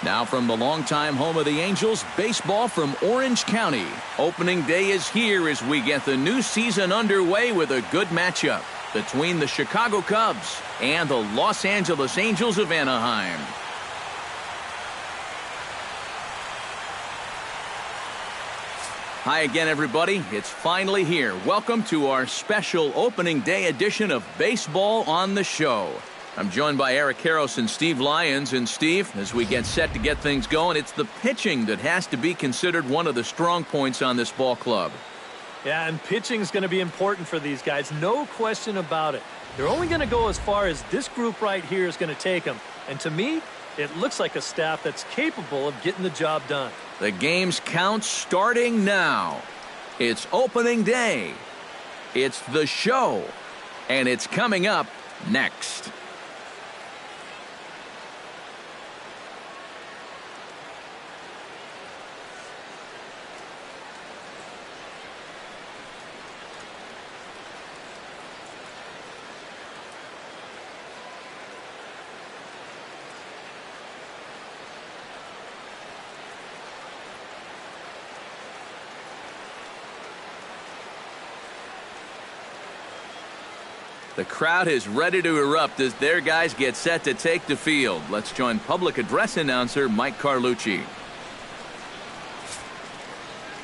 Now from the longtime home of the Angels, baseball from Orange County. Opening day is here as we get the new season underway with a good matchup between the Chicago Cubs and the Los Angeles Angels of Anaheim. Hi again, everybody. It's finally here. Welcome to our special opening day edition of Baseball on the Show. I'm joined by Eric Karros and Steve Lyons. And Steve, as we get set to get things going, it's the pitching that has to be considered one of the strong points on this ball club. Yeah, and pitching is going to be important for these guys. No question about it. They're only going to go as far as this group right here is going to take them. And to me, it looks like a staff that's capable of getting the job done. The game's count starting now. It's opening day. It's the show. And it's coming up next. The crowd is ready to erupt as their guys get set to take the field. Let's join public address announcer Mike Carlucci.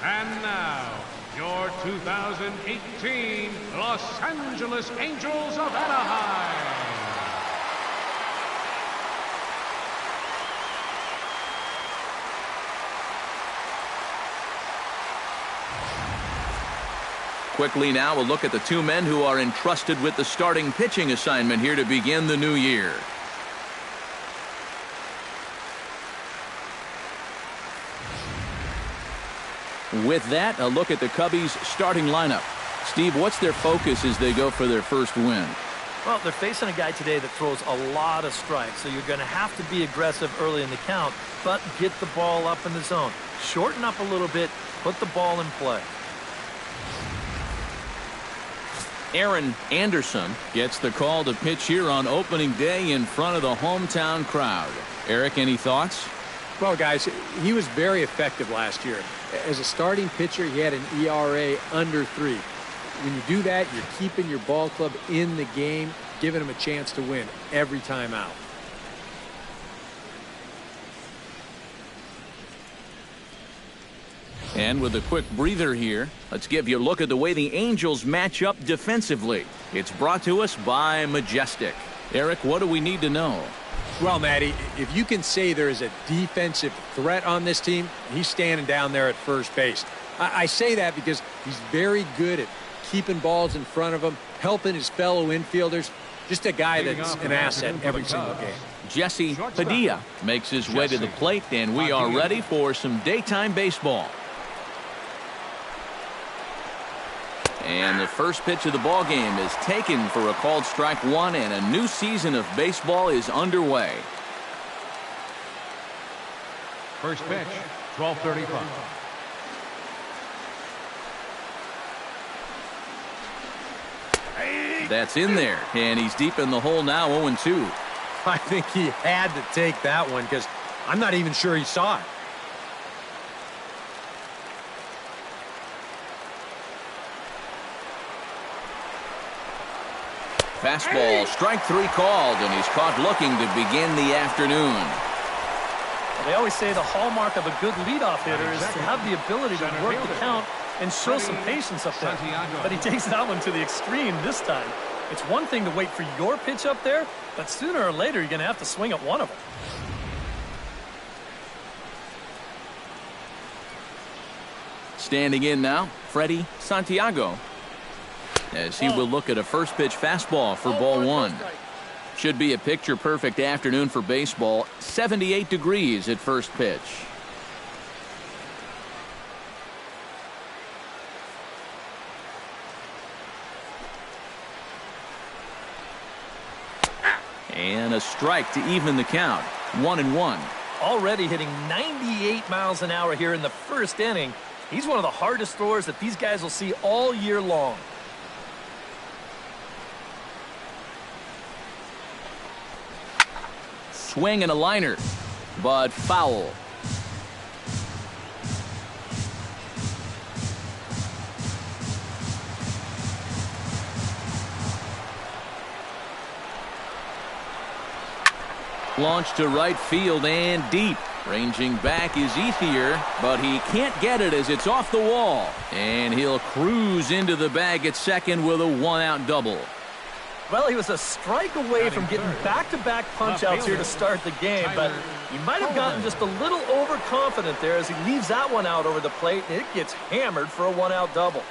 And now, your 2018 Los Angeles Angels of Anaheim. Quickly now, a look at the two men who are entrusted with the starting pitching assignment here to begin the new year. With that, a look at the Cubbies' starting lineup. Steve, what's their focus as they go for their first win? Well, they're facing a guy today that throws a lot of strikes, so you're going to have to be aggressive early in the count, but get the ball up in the zone. Shorten up a little bit, put the ball in play. Aaron Anderson gets the call to pitch here on opening day in front of the hometown crowd. Eric, any thoughts? Well, guys, he was very effective last year. As a starting pitcher, he had an ERA under 3. When you do that, you're keeping your ball club in the game, giving them a chance to win every time out. And with a quick breather here, let's give you a look at the way the Angels match up defensively. It's brought to us by Majestic. Eric, what do we need to know? Well, Matty, if you can say there is a defensive threat on this team, he's standing down there at first base. I say that because he's very good at keeping balls in front of him, helping his fellow infielders. Just a guy that's an asset every single game. Jesse Padilla makes his way to the plate, and we are ready for some daytime baseball. And the first pitch of the ball game is taken for a called strike one, and a new season of baseball is underway. First pitch, 12:35. That's in there, and he's deep in the hole now, 0-2. I think he had to take that one because I'm not even sure he saw it. Fastball, strike 3 called, and he's caught looking to begin the afternoon. Well, they always say the hallmark of a good leadoff hitter is to have the ability to work the count and show some patience up there. But he takes that one to the extreme this time. It's one thing to wait for your pitch up there, but sooner or later you're going to have to swing at one of them. Standing in now, Freddie Santiago, as he will look at a first pitch fastball for ball 1. Should be a picture-perfect afternoon for baseball. 78 degrees at first pitch. And a strike to even the count. 1-1. Already hitting 98 miles an hour here in the first inning. He's one of the hardest throwers that these guys will see all year long. Swing and a liner. but foul. Launched to right field and deep. Ranging back is easier, but he can't get it as it's off the wall. And he'll cruise into the bag at second with a one-out double. Well, he was a strike away from getting back-to-back punch-outs here to start the game, but he might have gotten just a little overconfident there as he leaves that one out over the plate, and it gets hammered for a one-out double.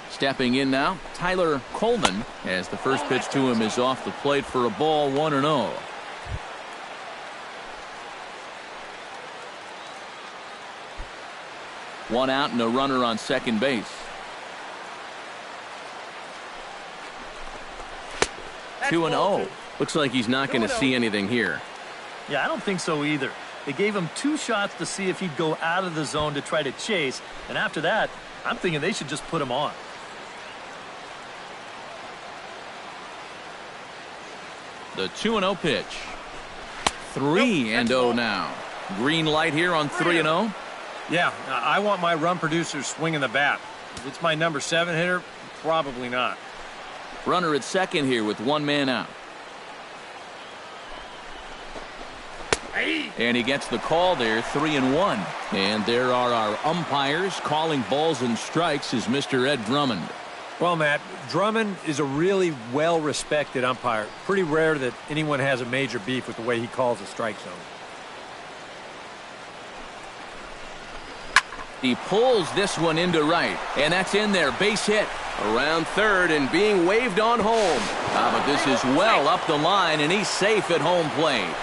Stepping in now, Tyler Coleman, as the first pitch to him is off the plate for a ball, 1-0. One out and a runner on second base. 2-0. Looks like he's not going to see anything here. Yeah, I don't think so either. They gave him 2 shots to see if he'd go out of the zone to try to chase, and after that, I'm thinking they should just put him on. The 2-0 pitch. 3-0 now. Green light here on 3-0. Yeah, I want my run producer swinging the bat. If it's my number 7 hitter, probably not. Runner at second here with one man out. And he gets the call there, 3-1. And there are our umpires calling balls and strikes is Mr. Ed Drummond. Well, Matt, Drummond is a really well-respected umpire. Pretty rare that anyone has a major beef with the way he calls a strike zone. He pulls this one into right, and that's in there. Base hit around third and being waved on home. But this is well up the line, and he's safe at home plate.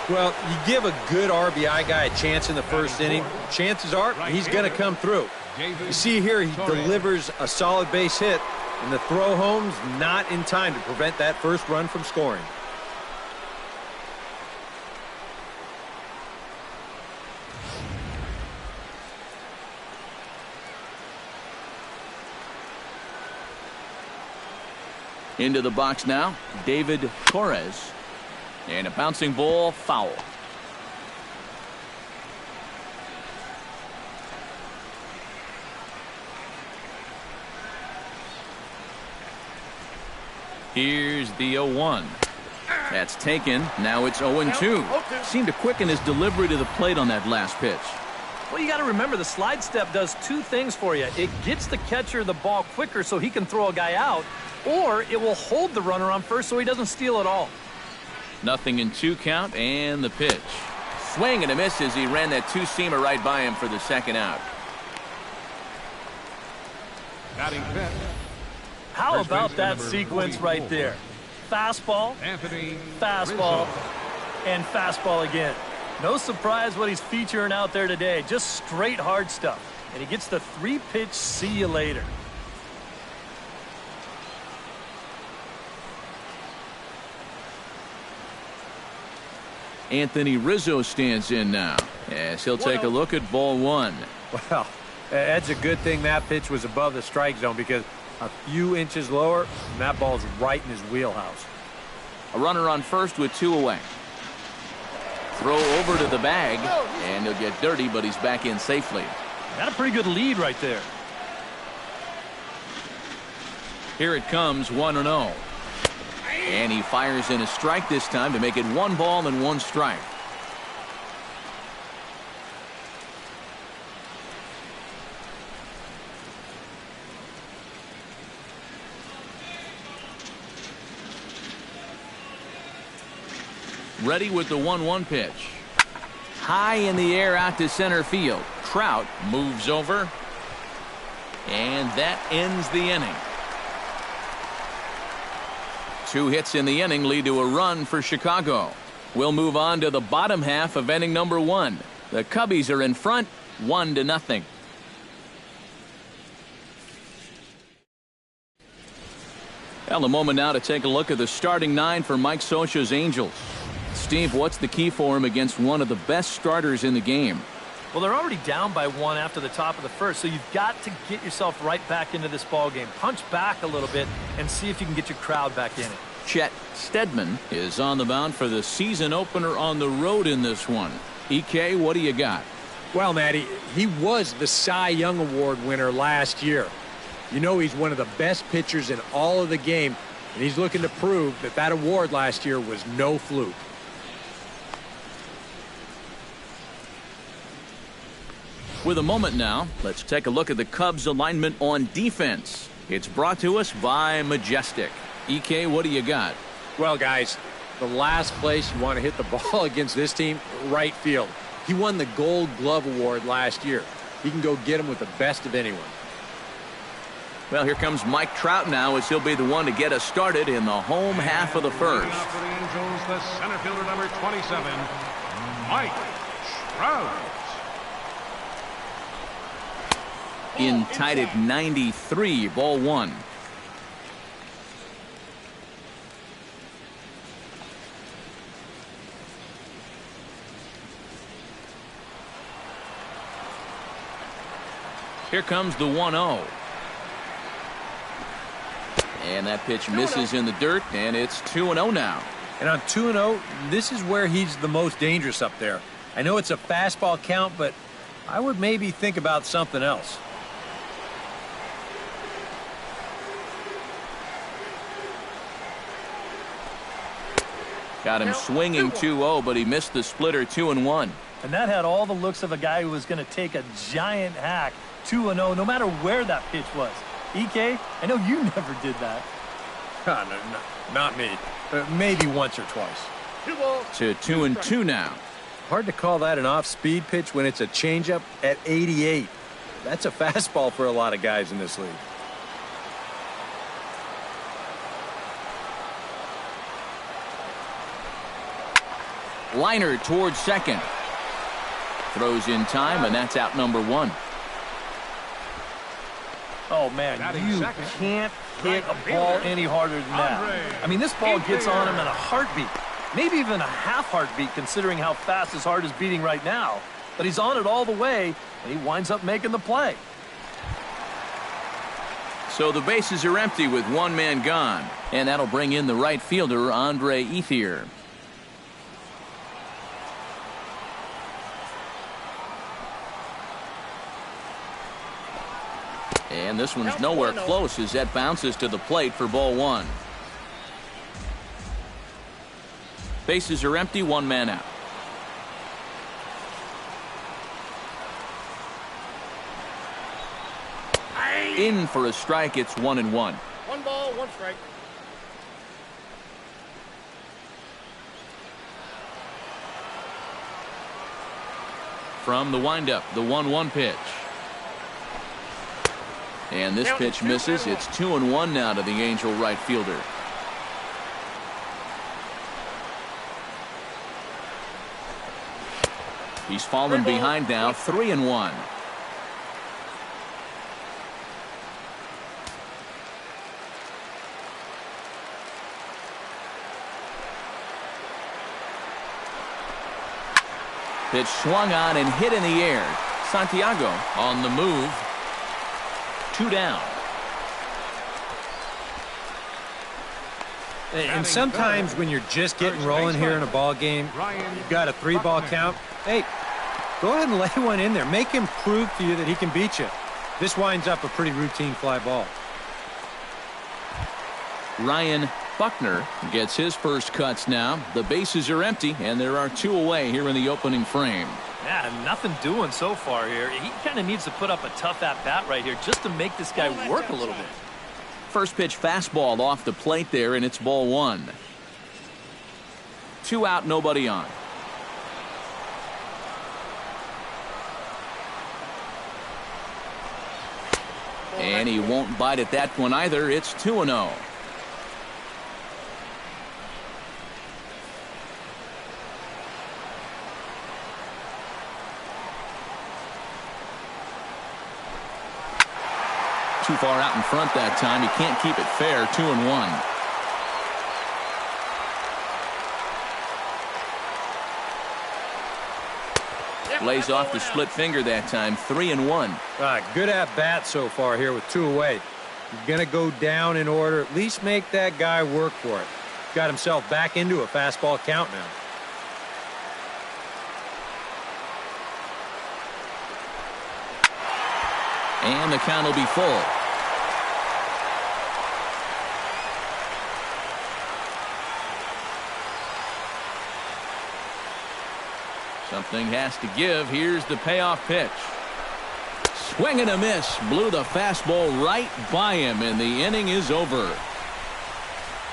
Well, you give a good RBI guy a chance in the first inning, chances are he's going to come through. You see here, he delivers a solid base hit, and the throw home's not in time to prevent that first run from scoring. Into the box now, David Torres. And a bouncing ball, foul. Here's the 0-1. That's taken. Now it's 0-2. Seemed to quicken his delivery to the plate on that last pitch. Well, you got to remember the slide step does 2 things for you. It gets the catcher the ball quicker so he can throw a guy out, or it will hold the runner on first so he doesn't steal it all. 0-2 count and the pitch. Swing and a miss as he ran that 2-seamer right by him for the second out. Batting fifth. How about that sequence right there? Fastball, fastball, and fastball again. No surprise what he's featuring out there today. Just straight hard stuff. And he gets the 3-pitch see you later. Anthony Rizzo stands in now as he'll take a look at ball 1. Well, that's a good thing that pitch was above the strike zone, because a few inches lower, and that ball's right in his wheelhouse. A runner on first with 2 away. Throw over to the bag, and he'll get dirty, but he's back in safely. Got a pretty good lead right there. Here it comes, 1-0. And he fires in a strike this time to make it 1 ball and 1 strike. Ready with the 1-1 pitch. High in the air out to center field. Trout moves over. And that ends the inning. 2 hits in the inning lead to a run for Chicago. We'll move on to the bottom half of inning number 1. The Cubbies are in front, 1-0. Well, a moment now to take a look at the starting 9 for Mike Scioscia's Angels. Steve, what's the key for him against one of the best starters in the game? Well, they're already down by 1 after the top of the first, so you've got to get yourself right back into this ball game. Punch back a little bit and see if you can get your crowd back in it. Chet Steadman is on the mound for the season opener on the road in this one. EK, what do you got? Well, Matty, he was the Cy Young Award winner last year. You know he's one of the best pitchers in all of the game, and he's looking to prove that that award last year was no fluke. With a moment now, let's take a look at the Cubs alignment on defense. It's brought to us by Majestic. EK, what do you got? Well, guys, the last place you want to hit the ball against this team, right field. He won the Gold Glove Award last year. He can go get him with the best of anyone. Well, here comes Mike Trout now, as he'll be the one to get us started in the home half of the first. For the Angels, the center fielder, number 27, Mike Trout. In tied at 93, ball 1. Here comes the 1-0. And that pitch misses in the dirt, and it's 2-0 now. And on 2-0, this is where he's the most dangerous up there. I know it's a fastball count, but I would maybe think about something else. Got him swinging 2-0, but he missed the splitter 2-1. And that had all the looks of a guy who was going to take a giant hack 2-0, no matter where that pitch was. EK, I know you never did that. No, not me. Maybe once or twice. To 2-2 now. Hard to call that an off-speed pitch when it's a changeup at 88. That's a fastball for a lot of guys in this league. Liner towards second. Throws in time, and that's out number 1. Oh, man, you can't hit a ball any harder than that. I mean, this ball gets on him in a heartbeat. Maybe even a half heartbeat, considering how fast his heart is beating right now. But he's on it all the way, and he winds up making the play. So the bases are empty with one man gone. And that'll bring in the right fielder, Andre Ethier. And this one's nowhere close as that bounces to the plate for ball 1. Bases are empty, one man out. In for a strike, it's 1-1. 1 ball, 1 strike. From the windup, the 1-1 pitch. And this pitch misses. It's 2-1 now to the Angel right fielder. He's fallen behind now, 3-1. Pitch swung on and hit in the air. Santiago on the move. 2 down. And sometimes when you're just getting rolling here in a ball game, you've got a 3-ball count. Hey, go ahead and lay one in there. Make him prove to you that he can beat you. This winds up a pretty routine fly ball. Ryan Buckner gets his first cuts now. The bases are empty, and there are 2 away here in the opening frame. Yeah, nothing doing so far here. He kind of needs to put up a tough at-bat right here just to make this guy work a little bit. First pitch fastball off the plate there, and it's ball 1. 2 out, nobody on. And he won't bite at that one either. It's 2-0. Too far out in front that time. He can't keep it fair. 2-1. Lays off the split finger that time, 3-1. All right, good at bat so far here with 2 away. He's going to go down in order. At least make that guy work for it. Got himself back into a fastball count now. And the count will be full. Something has to give. Here's the payoff pitch. Swing and a miss. Blew the fastball right by him, and the inning is over.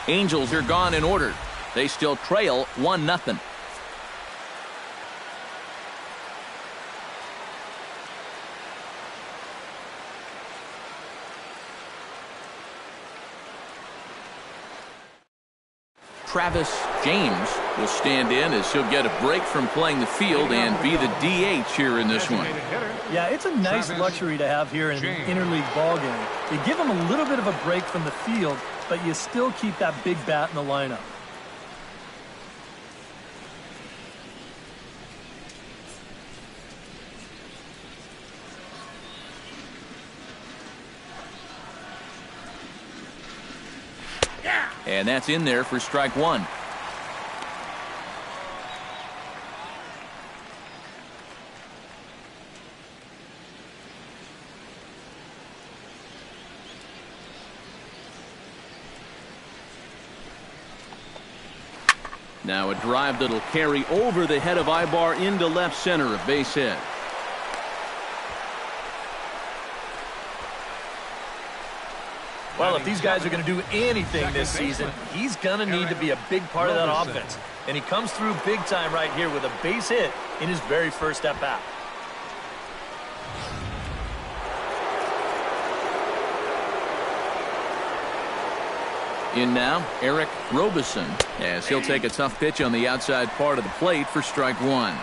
Angels are gone in order. They still trail 1-0. Travis James will stand in as he'll get a break from playing the field and be the DH here in this one. Yeah, it's a nice luxury to have here in an interleague ballgame. You give him a little bit of a break from the field, but you still keep that big bat in the lineup. And that's in there for strike one. Now a drive that'll carry over the head of Ibar into left center, a base hit. Well, if these guys are going to do anything this season, he's going to need to be a big part of that offense. And he comes through big time right here with a base hit in his very first at-bat. In now, Eric Robeson, as he'll take a tough pitch on the outside part of the plate for strike one.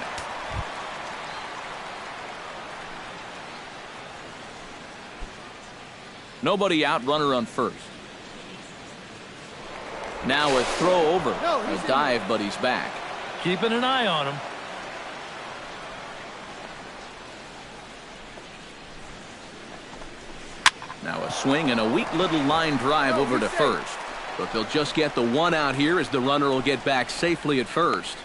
Nobody out, runner on first. Now a throw over. A dive, but he's back. Keeping an eye on him. Now a swing and a weak little line drive over to first. But they'll just get the one out here as the runner will get back safely at first.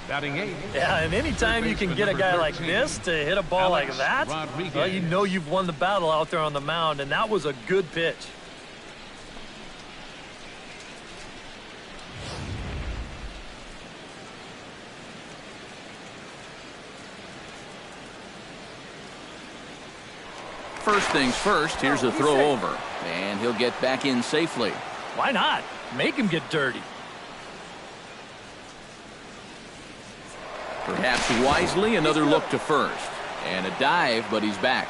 Batting 8. Yeah, and anytime you can get a guy like this to hit a ball like that, well, you know you've won the battle out there on the mound, and that was a good pitch. First things first, here's a throw over, and he'll get back in safely. Why not? Make him get dirty. Perhaps wisely, another look to first. And a dive, but he's back.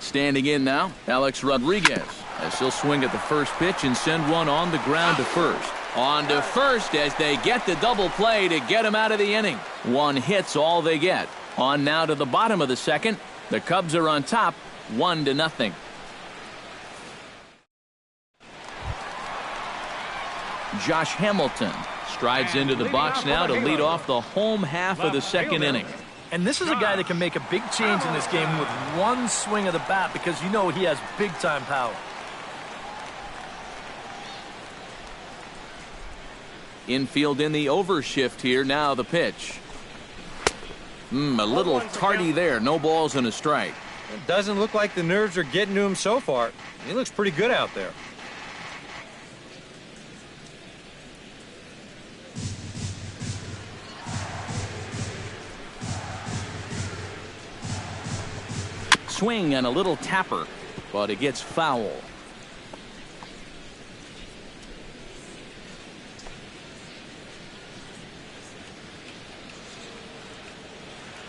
Standing in now, Alex Rodriguez, as he'll swing at the first pitch and send one on the ground to first. On to first as they get the double play to get him out of the inning. One hit's all they get. On now to the bottom of the second. The Cubs are on top, 1-0. Josh Hamilton strides into the box now to lead off the home half of the second inning. And this is a guy that can make a big change in this game with one swing of the bat because you know he has big-time power. Infield in the overshift here. Now the pitch. A little tardy there. No balls and a strike. It doesn't look like the nerves are getting to him so far. He looks pretty good out there. Swing and a little tapper, but it gets foul.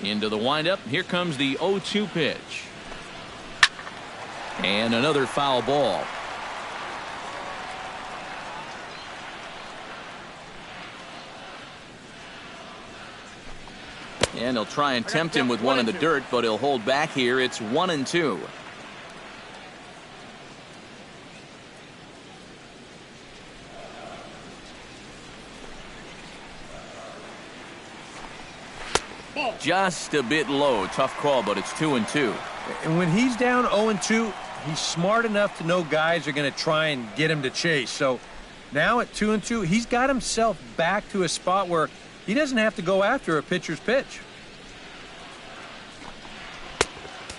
Into the windup. Here comes the 0-2 pitch. And another foul ball. And he'll try and tempt him with one in the dirt, but he'll hold back here. It's 1-2. Just a bit low. Tough call, but it's 2-2. And when he's down 0-2, he's smart enough to know guys are going to try and get him to chase. So now at 2-2, he's got himself back to a spot where he doesn't have to go after a pitcher's pitch.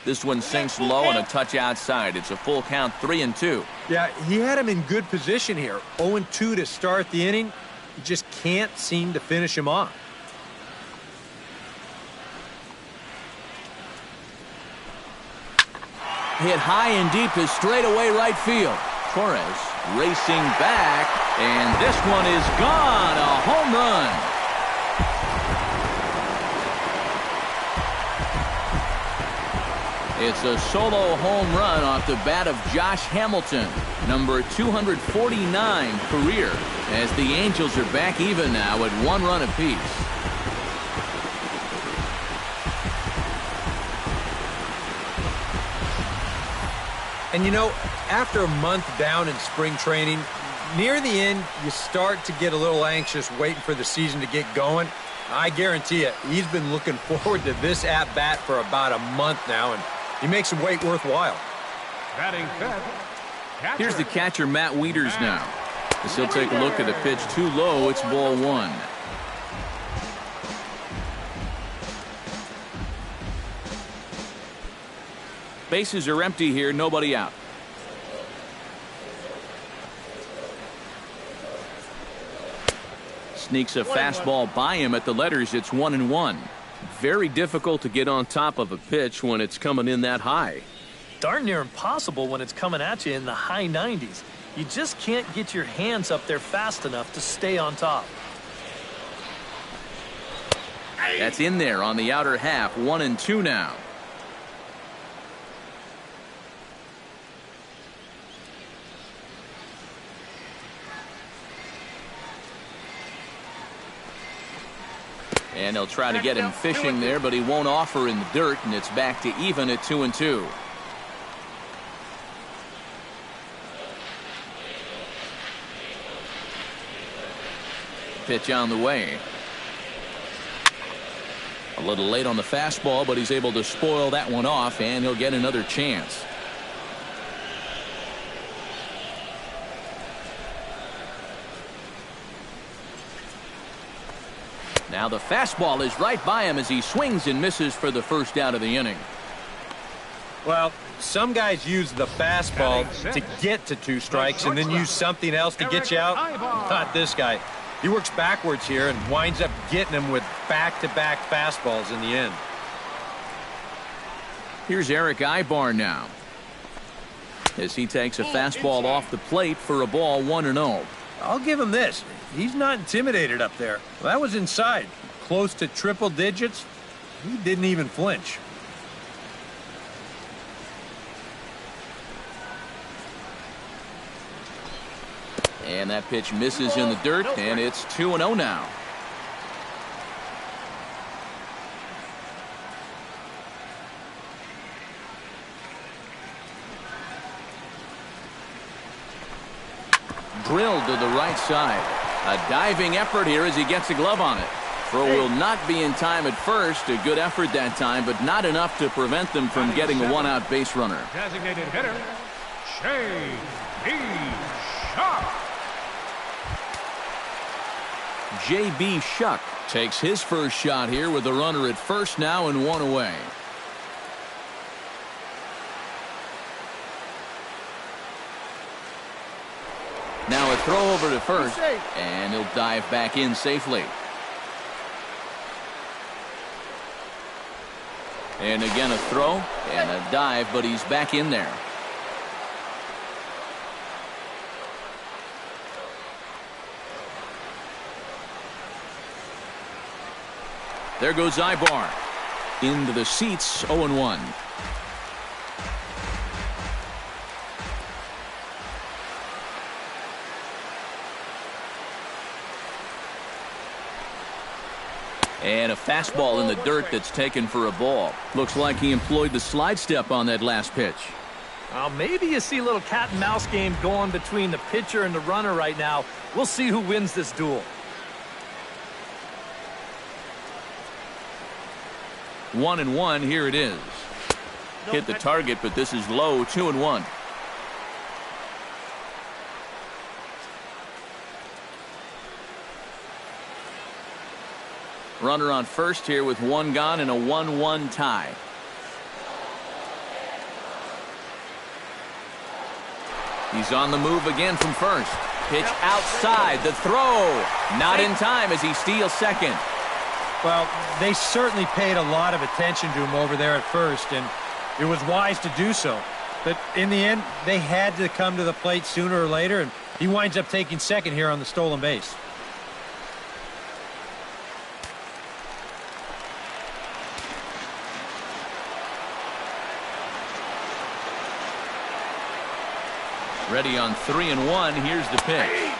This one sinks low and a touch outside. It's a full count, 3-2. Yeah, he had him in good position here. 0-2 to start the inning. He just can't seem to finish him off. Hit high and deep to straightaway right field. Torres racing back, and this one is gone. A home run. It's a solo home run off the bat of Josh Hamilton, number 249 career, as the Angels are back even now at 1 run apiece. And you know, after a month down in spring training, near the end, you start to get a little anxious waiting for the season to get going. I guarantee you, he's been looking forward to this at-bat for about a month now, and he makes him wait worthwhile. Batting fifth. Here's the catcher, Matt Wieters, now. As he'll take a look at a pitch too low, it's ball 1. Bases are empty here, nobody out. Sneaks a fastball by him at the letters. It's 1-1. Very difficult to get on top of a pitch when it's coming in that high. Darn near impossible when it's coming at you in the high 90s. You just can't get your hands up there fast enough to stay on top. That's in there on the outer half. 1-2 now. And they'll try to get him fishing there, but he won't offer in the dirt, and it's back to even at 2-2. Pitch on the way. A little late on the fastball, but he's able to spoil that one off, and he'll get another chance. Now the fastball is right by him as he swings and misses for the first out of the inning. Well, some guys use the fastball to get to 2 strikes and then use something else to get you out. Not this guy. He works backwards here and winds up getting him with back-to-back fastballs in the end. Here's Eric Ibar now, as he takes a fastball off the plate for a ball, 1-0. I'll give him this. He's not intimidated up there. Well, that was inside. Close to triple digits. He didn't even flinch. And that pitch misses in the dirt, and it's 2-0 now. Drilled to the right side. A diving effort here as he gets a glove on it. Throw will not be in time at first. A good effort that time, but not enough to prevent them from getting a 1-out base runner. Designated hitter, J.B. Shuck. J.B. Shuck takes his first shot here with a runner at first now and 1 away. Now a throw over to first, and he'll dive back in safely. And again a throw and a dive, but he's back in there. There goes Ibar. Into the seats, 0-1. And a fastball in the dirt that's taken for a ball. Looks like he employed the slide step on that last pitch. Well, maybe you see a little cat and mouse game going between the pitcher and the runner right now. We'll see who wins this duel. 1-1. Here it is. Hit the target, but this is low. 2-1. Runner on first here with one gone and a 1-1 tie. He's on the move again from first. Pitch outside. The throw. Not in time as he steals second. Well, they certainly paid a lot of attention to him over there at first, and it was wise to do so. But in the end, they had to come to the plate sooner or later, and he winds up taking second here on the stolen base. Ready on 3-1. Here's the pitch.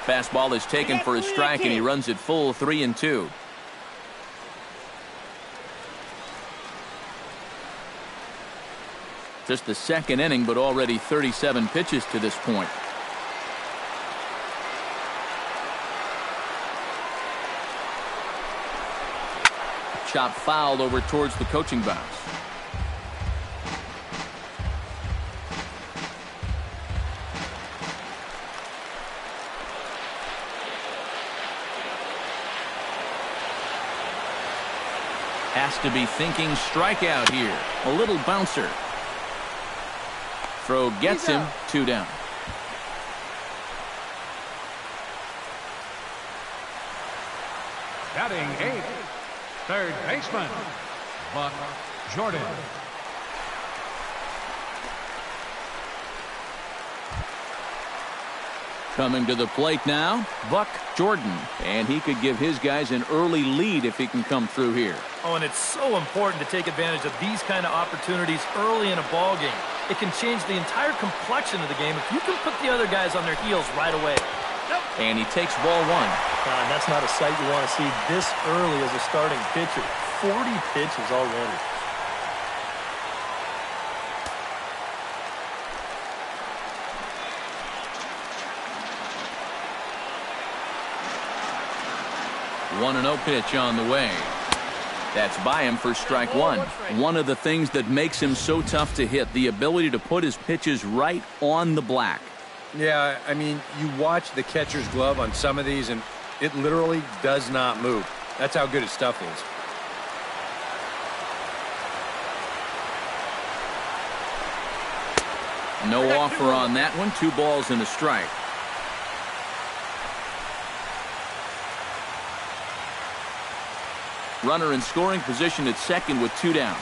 Fastball is taken for a strike, and he runs it full 3-2. Just the second inning, but already 37 pitches to this point. Chop fouled over towards the coaching box. Has to be thinking strikeout here. A little bouncer. Throw gets him. 2 down. Batting 8th, third baseman, Buck Jordan. Coming to the plate now, Buck Jordan. And he could give his guys an early lead if he can come through here. Oh, and it's so important to take advantage of these kind of opportunities early in a ball game. It can change the entire complexion of the game if you can put the other guys on their heels right away. And he takes ball 1. That's not a sight you want to see this early as a starting pitcher. 40 pitches already. One 1-0 pitch on the way. That's by him for strike 1. One of the things that makes him so tough to hit, the ability to put his pitches right on the black. Yeah, I mean, you watch the catcher's glove on some of these, and it literally does not move. That's how good his stuff is. No offer on that one. 2 balls and a strike. Runner in scoring position at second with 2 down.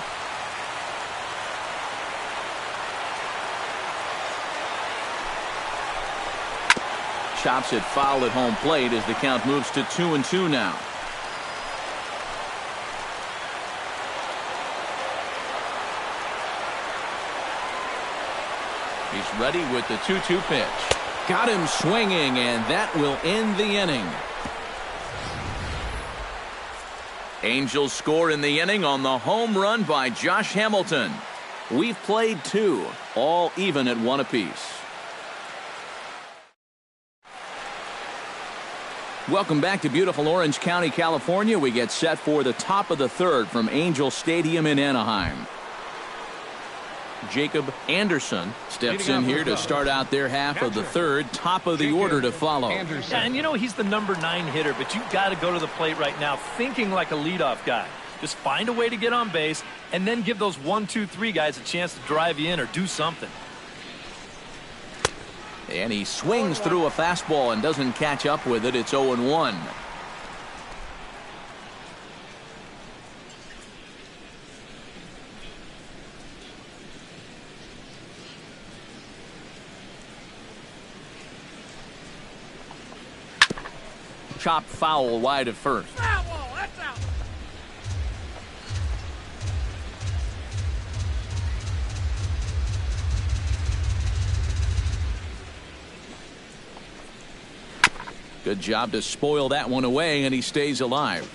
Chops it foul at home plate as the count moves to 2-2 now. He's ready with the 2-2 pitch. Got him swinging, and that will end the inning. Angels score in the inning on the home run by Josh Hamilton. We've played 2, all even at 1 apiece. Welcome back to beautiful Orange County, California. We get set for the top of the 3rd from Angel Stadium in Anaheim. Jacob Anderson steps in here to start out their half of the 3rd. Top of the order to follow. Yeah, and you know he's the number 9 hitter, but you've got to go to the plate right now thinking like a leadoff guy. Just find a way to get on base and then give those 1, 2, 3 guys a chance to drive you in or do something. And he swings through a fastball and doesn't catch up with it. It's 0-1. Chop foul wide of first. That's out. Good job to spoil that one away, and he stays alive.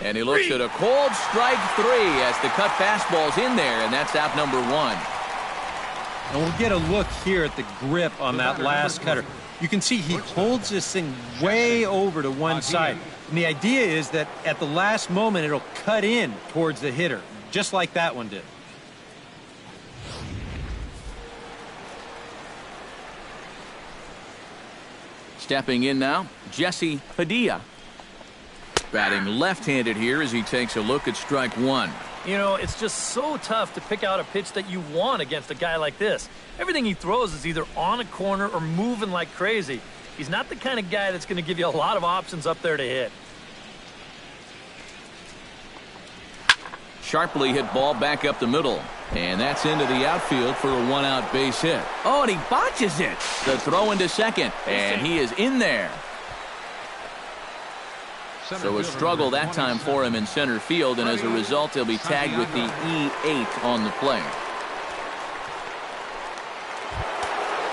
And he looks at a cold strike 3 as the cut fastball's in there, and that's out number 1. And we'll get a look here at the grip on that last cutter. You can see he holds this thing way over to one side. And the idea is that at the last moment, it'll cut in towards the hitter, just like that one did. Stepping in now, Jesse Padilla. Batting left-handed here as he takes a look at strike one. You know, it's just so tough to pick out a pitch that you want against a guy like this. Everything he throws is either on a corner or moving like crazy. He's not the kind of guy that's going to give you a lot of options up there to hit. Sharply hit ball back up the middle. And that's into the outfield for a one-out base hit. Oh, and he botches it. The throw into second, and he is in there. So a struggle that time for him in center field, and as a result, he'll be tagged with the E8 on the play.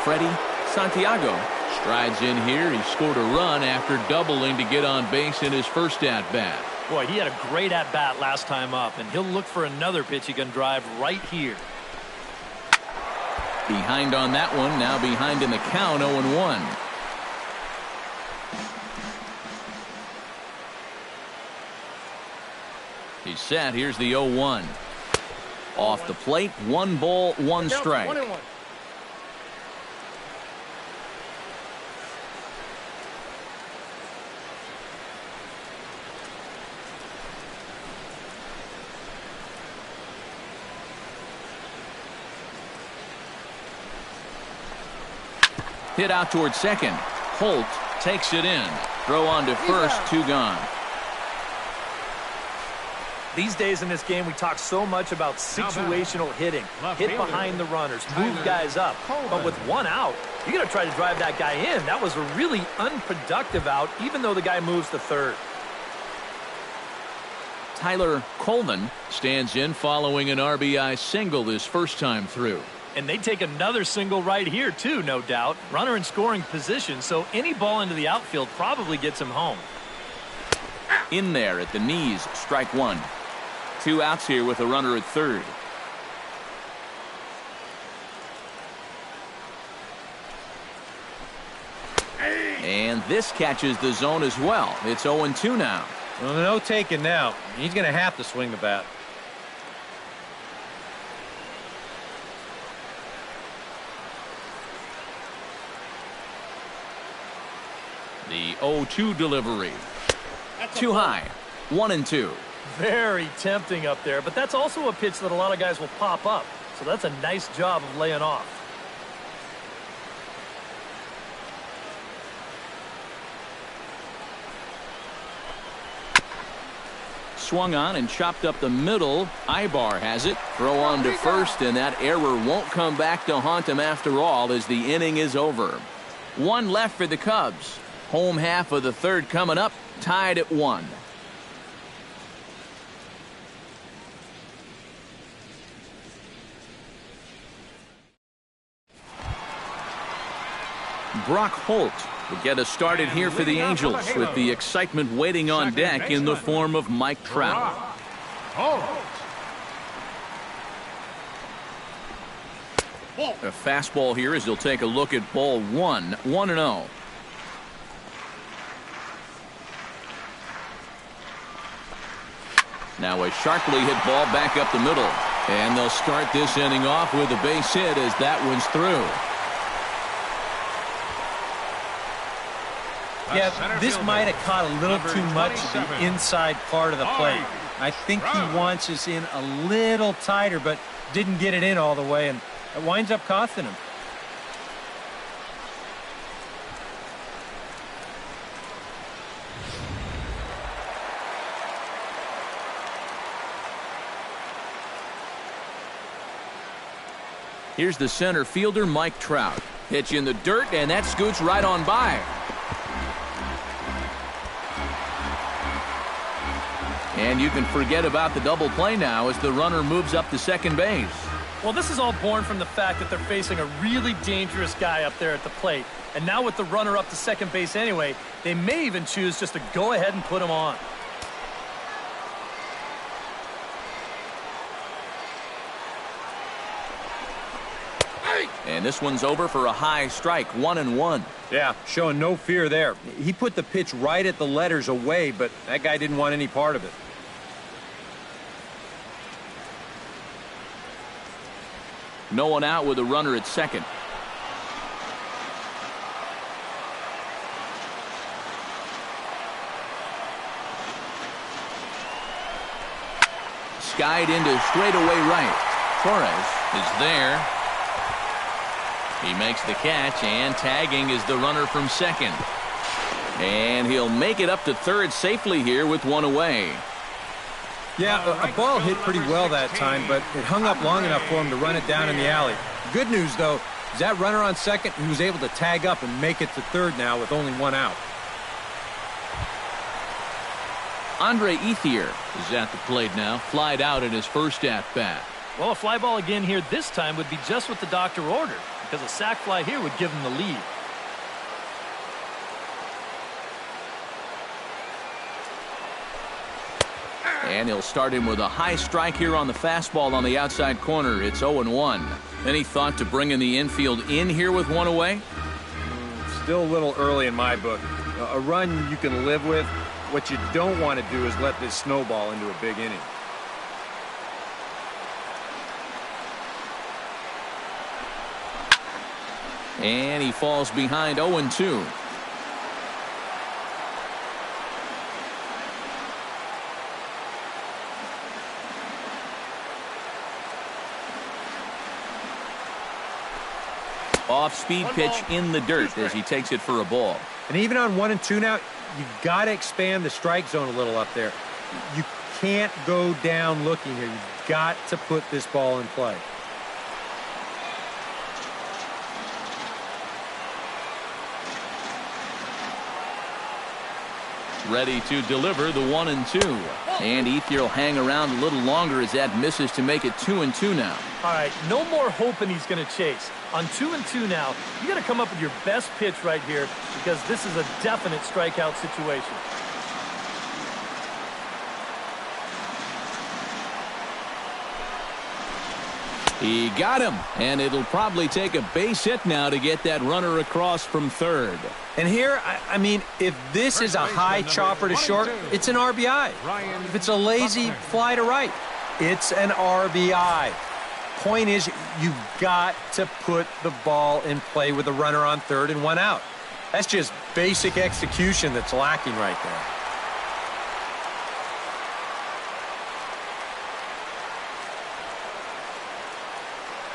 Freddie Santiago strides in here. He scored a run after doubling to get on base in his first at-bat. Boy, he had a great at-bat last time up, and he'll look for another pitch he can drive right here. Behind on that one, now behind in the count, 0-1. He's set. Here's the 0-1. Off the plate, 1 ball, 1 strike. 1-1. Hit out towards second. Holt takes it in. Throw on to first, 2 gone. These days in this game, we talk so much about situational hitting. Hit behind the runners, move guys up. But with 1 out, you got to try to drive that guy in. That was a really unproductive out, even though the guy moves to third. Tyler Colvin stands in following an RBI single this first time through. And they take another single right here, too, no doubt. Runner in scoring position, so any ball into the outfield probably gets him home. In there at the knees, strike 1. 2 outs here with a runner at third. And this catches the zone as well. It's 0-2 now. Well, no taking now. He's going to have to swing the bat. The 0-2 delivery. Too high. 1-2. Very tempting up there, but that's also a pitch that a lot of guys will pop up. So that's a nice job of laying off. Swung on and chopped up the middle. Ibar has it. Throw on to first, and that error won't come back to haunt him after all as the inning is over. 1 left for the Cubs. Home half of the third coming up, tied at 1. Brock Holt will get us started here for the Angels with the excitement waiting on deck in the form of Mike Trout. A fastball here as he'll take a look at ball 1. 1-0. Now a sharply hit ball back up the middle. And they'll start this inning off with a base hit as that one's through. Yeah, this might have caught a little too much of the inside part of the plate. I think he wants us in a little tighter, but didn't get it in all the way, and it winds up costing him. Here's the center fielder, Mike Trout. Pitch in the dirt, and that scoots right on by. And you can forget about the double play now as the runner moves up to second base. Well, this is all born from the fact that they're facing a really dangerous guy up there at the plate. And now with the runner up to second base anyway, they may even choose just to go ahead and put him on. And this one's over for a high strike, 1-1. Yeah, showing no fear there. He put the pitch right at the letters away, but that guy didn't want any part of it. No one out with a runner at second. Skied into straightaway right. Torres is there. He makes the catch, and tagging is the runner from second. And he'll make it up to third safely here with one away. Yeah, a ball hit pretty well that time, but it hung up long enough for him to run it down in the alley. Good news, though, is that runner on second, he was able to tag up and make it to third now with only one out. Andre Ethier is at the plate now, flied out in his first at-bat. Well, a fly ball again here this time would be just what the doctor ordered, because a sac fly here would give him the lead. And he'll start him with a high strike here on the fastball on the outside corner. It's 0-1. Any thought to bringing the infield in here with one away? Still a little early in my book. A run you can live with. What you don't want to do is let this snowball into a big inning. And he falls behind 0-2. Off-speed pitch in the dirt as he takes it for a ball. And even on 1-2 now, you've got to expand the strike zone a little up there. You can't go down looking here. You've got to put this ball in play. Ready to deliver the 1-2. And Ethier will hang around a little longer as that misses to make it 2-2 now. All right, no more hoping he's going to chase. On 2-2 now, you got to come up with your best pitch right here because this is a definite strikeout situation. He got him, and it'll probably take a base hit now to get that runner across from third. And here, I mean, if this is a high chopper to short, it's an RBI. If it's a lazy fly to right, it's an RBI. Point is, you've got to put the ball in play with a runner on third and one out. That's just basic execution that's lacking right there.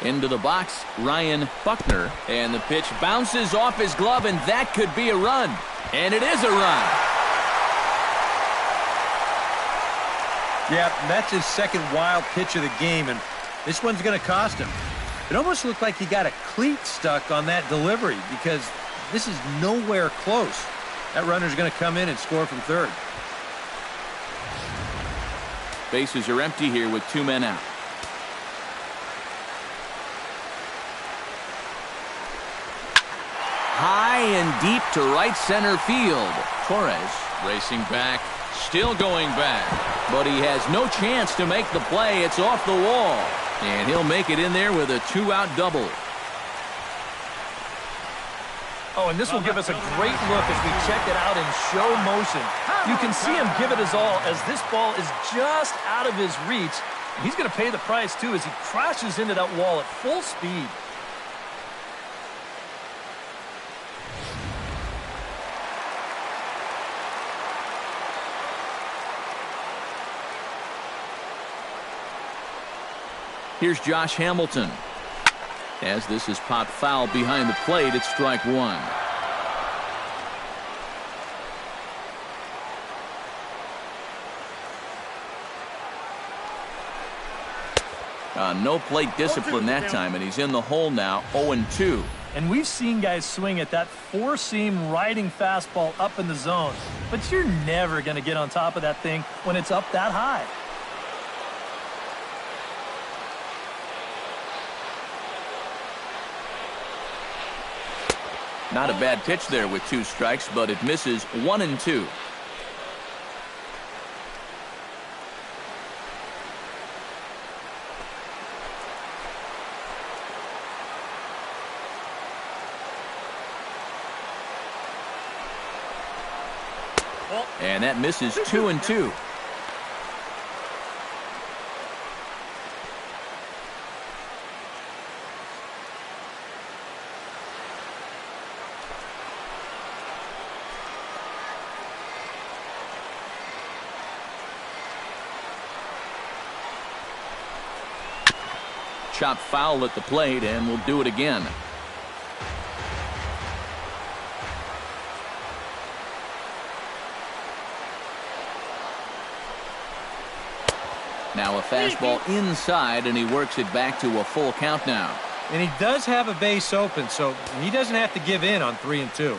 Into the box, Ryan Buckner, and the pitch bounces off his glove, and that could be a run. And it is a run. Yeah, that's his second wild pitch of the game, and this one's going to cost him. It almost looked like he got a cleat stuck on that delivery because this is nowhere close. That runner's going to come in and score from third. Bases are empty here with two men out. High and deep to right center field. Torres racing back, still going back, but he has no chance to make the play. It's off the wall, and he'll make it in there with a two-out double. Oh, and this will give us a great look as we check it out in show motion. You can see him give it his all as this ball is just out of his reach. He's going to pay the price, too, as he crashes into that wall at full speed. Here's Josh Hamilton. As this is popped foul behind the plate, it's strike one. No plate discipline that time, and he's in the hole now, 0-2. And we've seen guys swing at that four-seam riding fastball up in the zone, but you're never going to get on top of that thing when it's up that high. Not a bad pitch there with two strikes, but it misses 1-2. And that misses 2-2. Chop foul at the plate, and we'll do it again. Now a fastball inside, and he works it back to a full count now. And he does have a base open, so he doesn't have to give in on 3-2.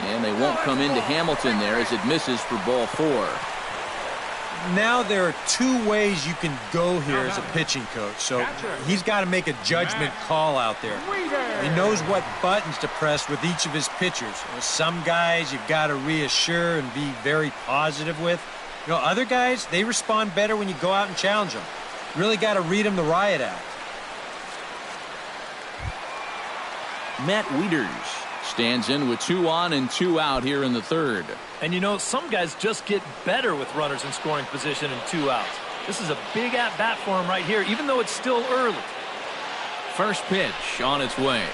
And they won't come into Hamilton there as it misses for ball 4. Now there are two ways you can go here as a pitching coach, so he's got to make a judgment call out there. He knows what buttons to press with each of his pitchers. Some guys you've got to reassure and be very positive with. Other guys, they respond better when you go out and challenge them. Really got to read them the riot act. Matt Wieters stands in with 2 on and 2 out here in the third. And some guys just get better with runners in scoring position and 2 outs. This is a big at-bat for him right here, even though it's still early. First pitch on its way.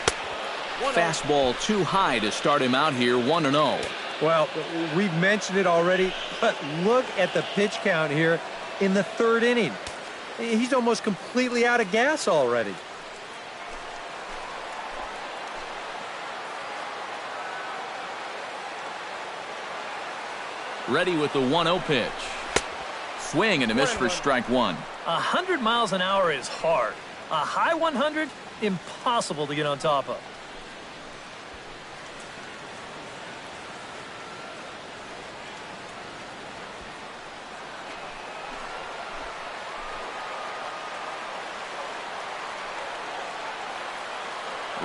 Fastball too high to start him out here, 1-0. Well, we've mentioned it already, but look at the pitch count here in the third inning. He's almost completely out of gas already. Ready with the 1-0 pitch. Swing and a miss for strike 1. 100 miles an hour is hard. A high 100, impossible to get on top of.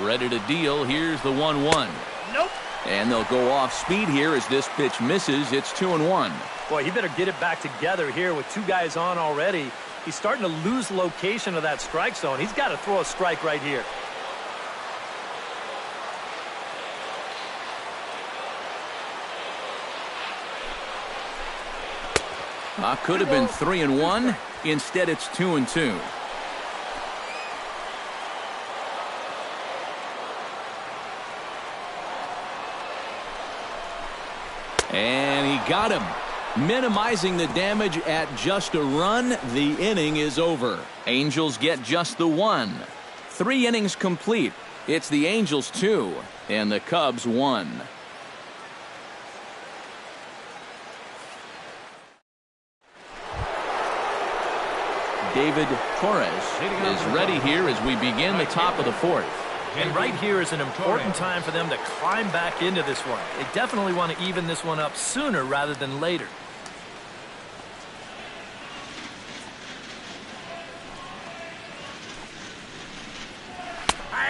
Ready to deal. Here's the 1-1. Nope. And they'll go off speed here as this pitch misses. It's 2-1. Boy, he better get it back together here with 2 guys on already. He's starting to lose location of that strike zone. He's got to throw a strike right here. Could have been 3-1. Instead, it's 2-2. And he got him. Minimizing the damage at just a run. The inning is over. Angels get just the 1. 3 innings complete. It's the Angels 2 and the Cubs 1. David Torres is ready here as we begin the top of the 4th. And right here is an important time for them to climb back into this one. They definitely want to even this one up sooner rather than later.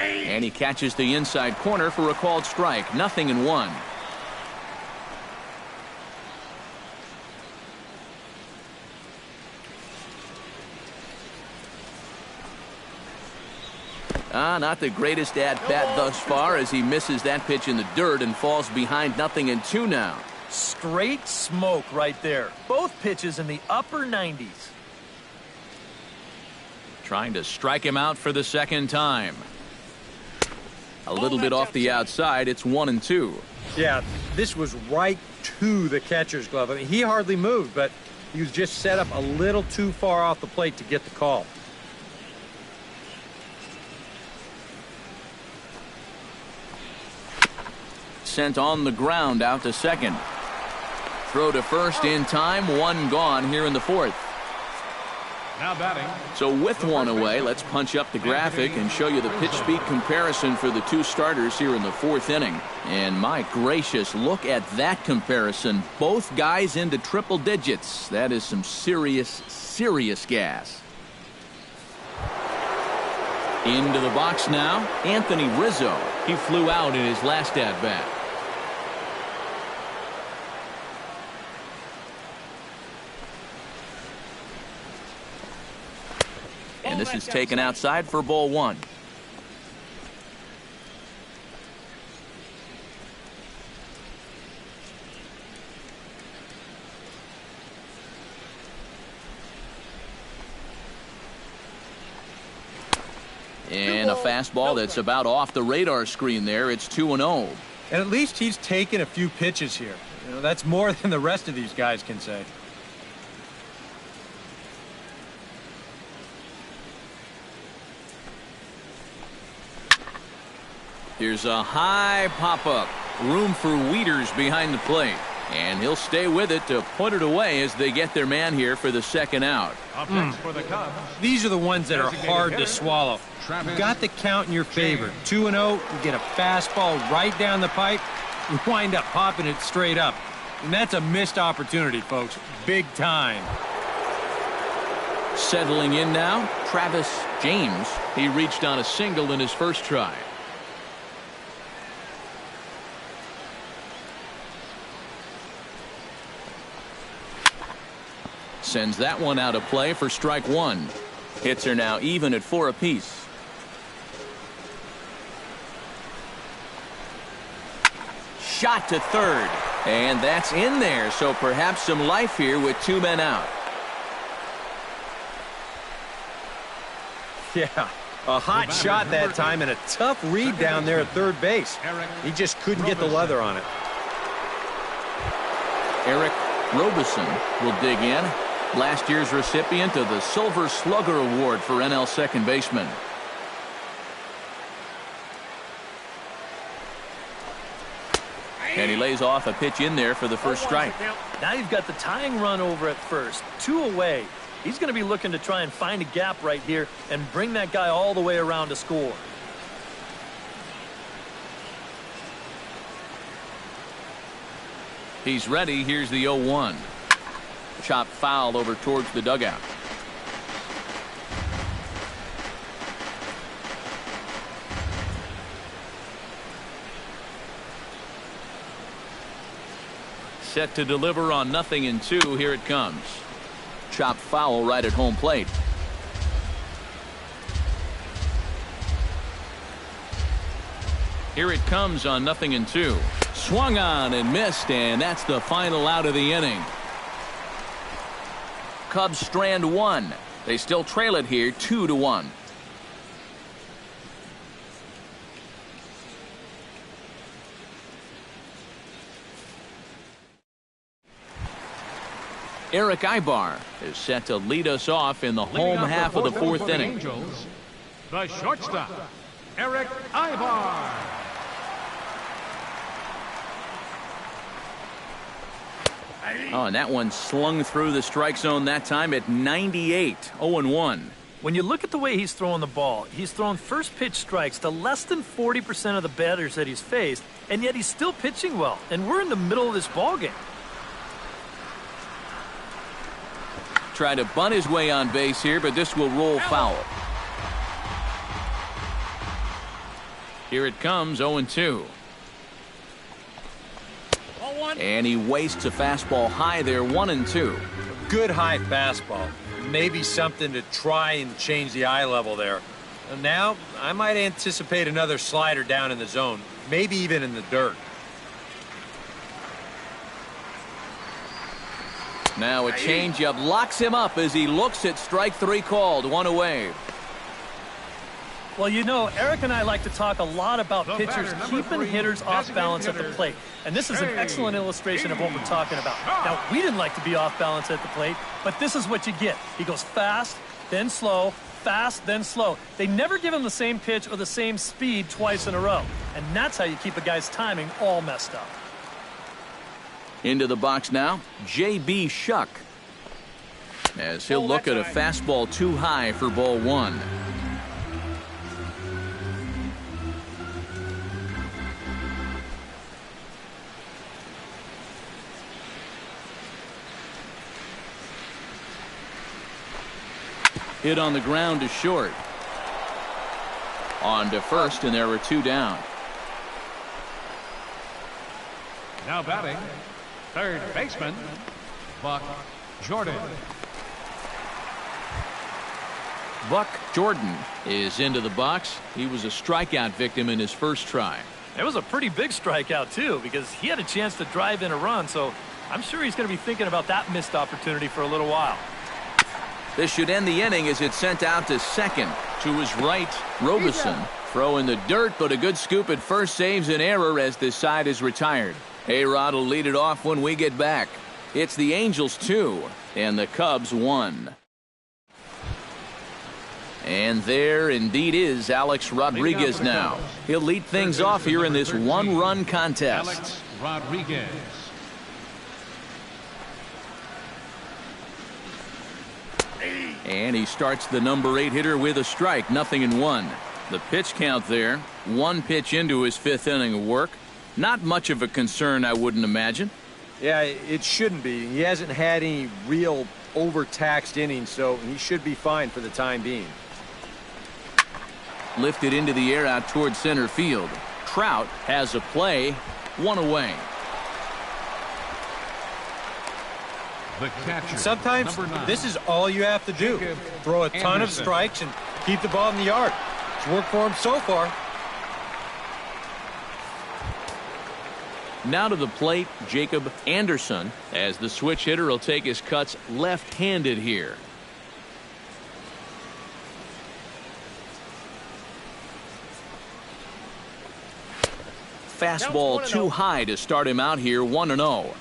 And he catches the inside corner for a called strike. 0-1. Not the greatest at-bat thus far as he misses that pitch in the dirt and falls behind 0-2 now. Straight smoke right there. Both pitches in the upper 90s. Trying to strike him out for the second time. A little bit off the outside. It's 1-2. Yeah, this was right to the catcher's glove. I mean, he hardly moved, but he was just set up a little too far off the plate to get the call. Sent on the ground out to second. Throw to first in time. 1 gone here in the 4th. Now batting. So with 1 away, let's punch up the graphic and show you the pitch speed comparison for the 2 starters here in the 4th inning. And my gracious, look at that comparison. Both guys into triple digits. That is some serious gas. Into the box now, Anthony Rizzo. He flew out in his last at-bat. This is taken outside for ball one. And a fastball that's about off the radar screen there. It's 2-0. And at least he's taken a few pitches here. You know, that's more than the rest of these guys can say. Here's a high pop-up. Room for Wieters behind the plate. And he'll stay with it to put it away as they get their man here for the second out. Up next for the Cubs. These are the ones that are hard to swallow. You got the count in your favor. 2-0, you get a fastball right down the pipe, you wind up popping it straight up. And that's a missed opportunity, folks. Big time. Settling in now, Travis James. He reached on a single in his first try. Sends that one out of play for strike one. Hits are now even at 4 apiece. Shot to third. And that's in there, so perhaps some life here with 2 men out. Yeah, a hot shot that time and a tough read down there at third base. He just couldn't get the leather on it. Eric Robeson will dig in. Last year's recipient of the Silver Slugger Award for NL second baseman. And he lays off a pitch in there for the first strike. Now you've got the tying run over at first. 2 away. He's going to be looking to try and find a gap right here and bring that guy all the way around to score. He's ready. Here's the 0-1. Chop foul over towards the dugout. Set to deliver on 0-2. Here it comes. Chop foul right at home plate. Here it comes on 0-2. Swung on and missed, and that's the final out of the inning. Cubs strand 1. They still trail it here 2-1. Eric Ibar is set to lead us off in the home half of the 4th inning. Angels, the shortstop, Eric Ibar. Oh, and that one slung through the strike zone that time at 98. 0-1. When you look at the way he's throwing the ball, he's thrown first pitch strikes to less than 40% of the batters that he's faced, and yet he's still pitching well. And we're in the middle of this ball game. Trying to bunt his way on base here, but this will roll foul. Here it comes, 0-2. And he wastes a fastball high there, 1-2. Good high fastball. Maybe something to try and change the eye level there. And now, I might anticipate another slider down in the zone, maybe even in the dirt. Now a changeup locks him up as he looks at strike 3 called. 1 away. Well, you know, Eric and I like to talk a lot about pitchers keeping hitters off balance at the plate. And this is an excellent illustration of what we're talking about. Now, we didn't like to be off balance at the plate, but this is what you get. He goes fast, then slow, fast, then slow. They never give him the same pitch or the same speed twice in a row. And that's how you keep a guy's timing all messed up. Into the box now, J.B. Shuck. As he'll look at a fastball too high for ball 1. Hit on the ground to short. On to first, and there were 2 down. Now batting, third baseman, Buck Jordan. Buck Jordan is into the box. He was a strikeout victim in his first try. It was a pretty big strikeout, too, because he had a chance to drive in a run, so I'm sure he's going to be thinking about that missed opportunity for a little while. This should end the inning as it's sent out to second. To his right, Robeson. Throw in the dirt, but a good scoop at first saves an error as this side is retired. A-Rod will lead it off when we get back. It's the Angels 2 and the Cubs 1. And there indeed is Alex Rodriguez now. He'll lead things off here in this one-run contest. Alex Rodriguez. And he starts the number 8 hitter with a strike, 0-1. The pitch count there, 1 pitch into his 5th inning of work. Not much of a concern, I wouldn't imagine. Yeah, it shouldn't be. He hasn't had any real overtaxed innings, so he should be fine for the time being. Lifted into the air out towards center field. Trout has a play, 1 away. The catcher. Sometimes number 9. this is all you have to do. Throw a ton of Anderson. strikes and keep the ball in the yard. It's worked for him so far. Now to the plate, Jacob Anderson, as the switch hitter will take his cuts left-handed here. Fastball too high to start him out here, 1-0.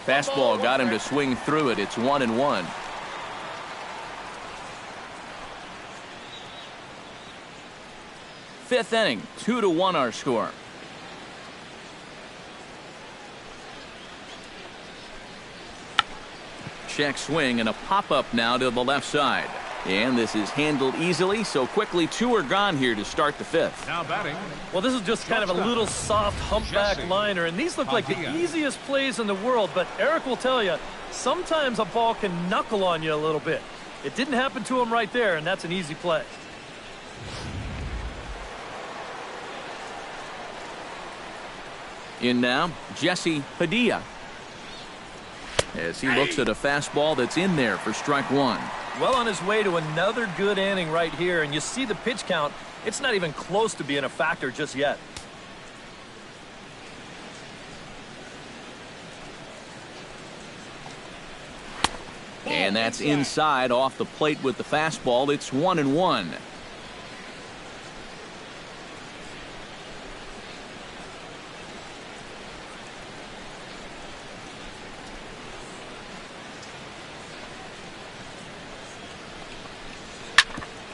Fastball got him to swing through it. It's 1-1. Fifth inning, 2-1 our score. Check swing and a pop-up now to the left side. And this is handled easily, so quickly 2 are gone here to start the 5th. Now batting. Well, this is just kind of a little soft humpback liner, and these look like the easiest plays in the world, but Eric will tell you, sometimes a ball can knuckle on you a little bit. It didn't happen to him right there, and that's an easy play. In now, Jesse Padilla. As he looks at a fastball that's in there for strike 1. Well on his way to another good inning right here, and you see the pitch count. It's not even close to being a factor just yet. And that's inside off the plate with the fastball. It's 1-1.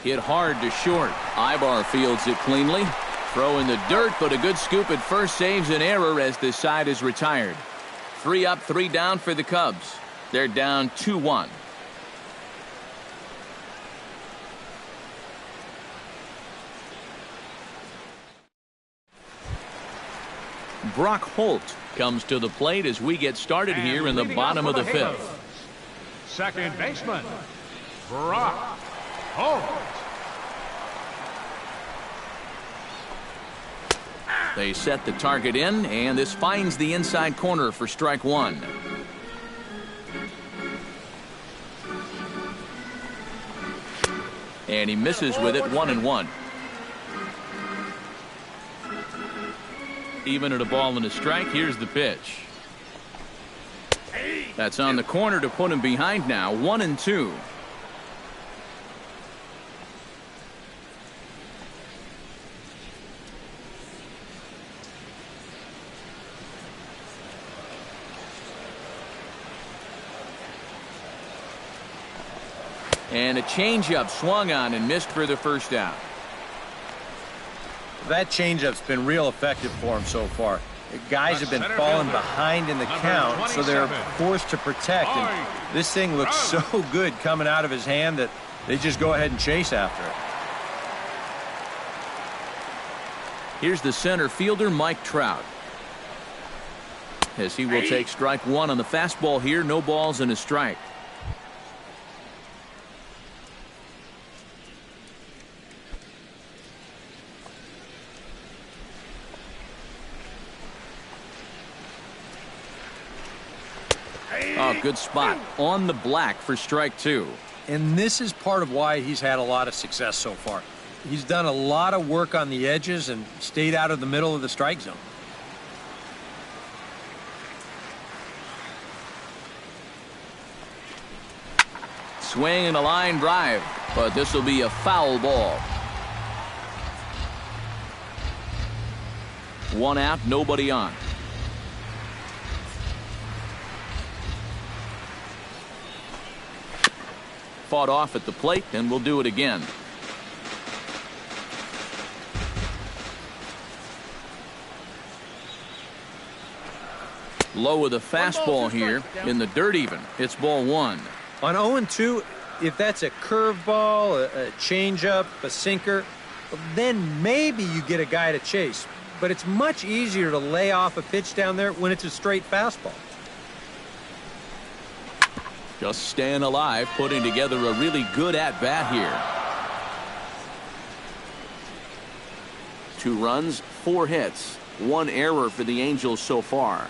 Hit hard to short. Ibar fields it cleanly. Throw in the dirt, but a good scoop at first saves an error as this side is retired. 3 up, 3 down for the Cubs. They're down 2-1. Brock Holt comes to the plate as we get started here in the bottom of the 5th. Second baseman, Brock Holt. They set the target in, and this finds the inside corner for strike 1. And he misses with it, 1-1. Even at a ball and a strike, here's the pitch. That's on the corner to put him behind now, 1-2. And a changeup swung on and missed for the first out. That changeup's been real effective for him so far. The guys have been falling behind in the count, so they're forced to protect. And this thing looks so good coming out of his hand that they just go ahead and chase after it. Here's the center fielder, Mike Trout. As he will take strike 1 on the fastball here, no balls and a strike. good spot on the black for strike two. And this is part of why he's had a lot of success so far. He's done a lot of work on the edges and stayed out of the middle of the strike zone. Swing and a line drive, but this will be a foul ball. One out, nobody on. Fought off at the plate, and we'll do it again. Low with a fastball here in the dirt even. It's ball one. On 0-2, if that's a curveball, a changeup, a sinker, then maybe you get a guy to chase. But it's much easier to lay off a pitch down there when it's a straight fastball. Just staying alive, putting together a really good at-bat here. 2 runs, 4 hits, 1 error for the Angels so far.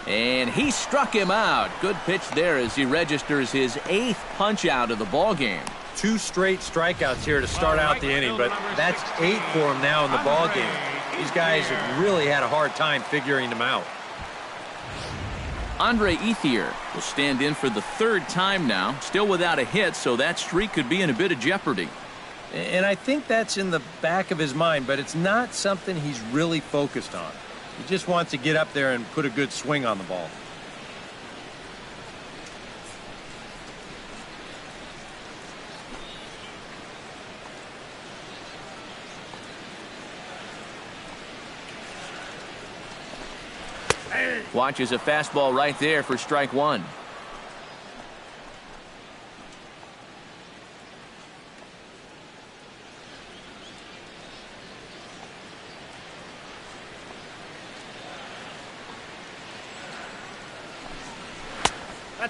And he struck him out. Good pitch there as he registers his 8th punch out of the ball game. 2 straight strikeouts here to start out the inning, but that's 8 for him now in the ball game. These guys have really had a hard time figuring them out. Andre Ethier will stand in for the 3rd time now, still without a hit, so that streak could be in a bit of jeopardy. And I think that's in the back of his mind, but it's not something he's really focused on. He just wants to get up there and put a good swing on the ball. Watches a fastball right there for strike one.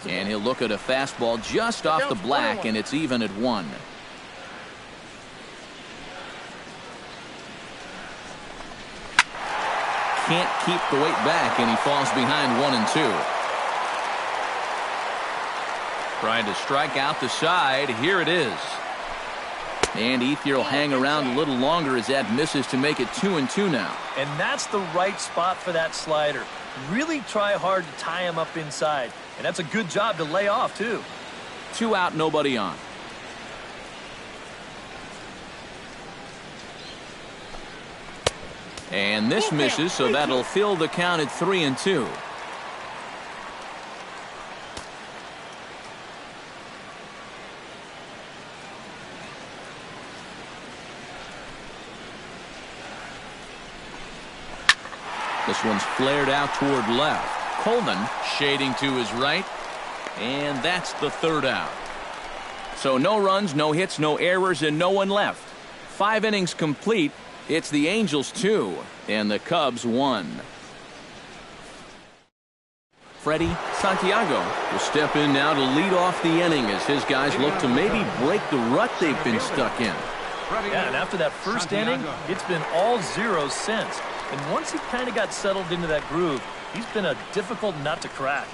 And he'll look at a fastball just off the black, and it's even at 1. Can't keep the weight back, and he falls behind 1 and 2. Trying to strike out the side. Here it is. And Ethier will hang around a little longer as that misses to make it 2 and 2 now. And that's the right spot for that slider. Really try hard to tie him up inside. And that's a good job to lay off, too. 2 out, nobody on. And this misses, so that'll fill the count at 3 and 2. This one's flared out toward left. Coleman shading to his right, and that's the 3rd out. So no runs, no hits, no errors, and no one left. 5 innings complete. It's the Angels 2 and the Cubs 1. Freddie Santiago will step in now to lead off the inning as his guys look to maybe break the rut they've been stuck in. Yeah, and after that first inning, it's been all zeros since. And once he kind of got settled into that groove, he's been a difficult nut to crack.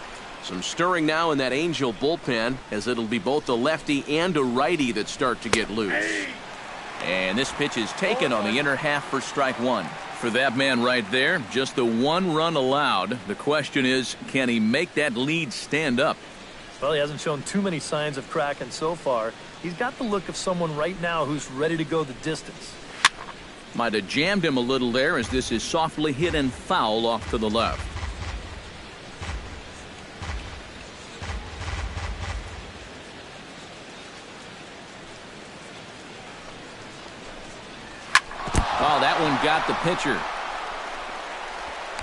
Some stirring now in that Angel bullpen as it'll be both a lefty and a righty that start to get loose. And this pitch is taken on the inner half for strike 1. For that man right there, just the 1 run allowed. The question is, can he make that lead stand up? Well, he hasn't shown too many signs of cracking so far. He's got the look of someone right now who's ready to go the distance. Might have jammed him a little there as this is softly hit and foul off to the left. Oh, that one got the pitcher.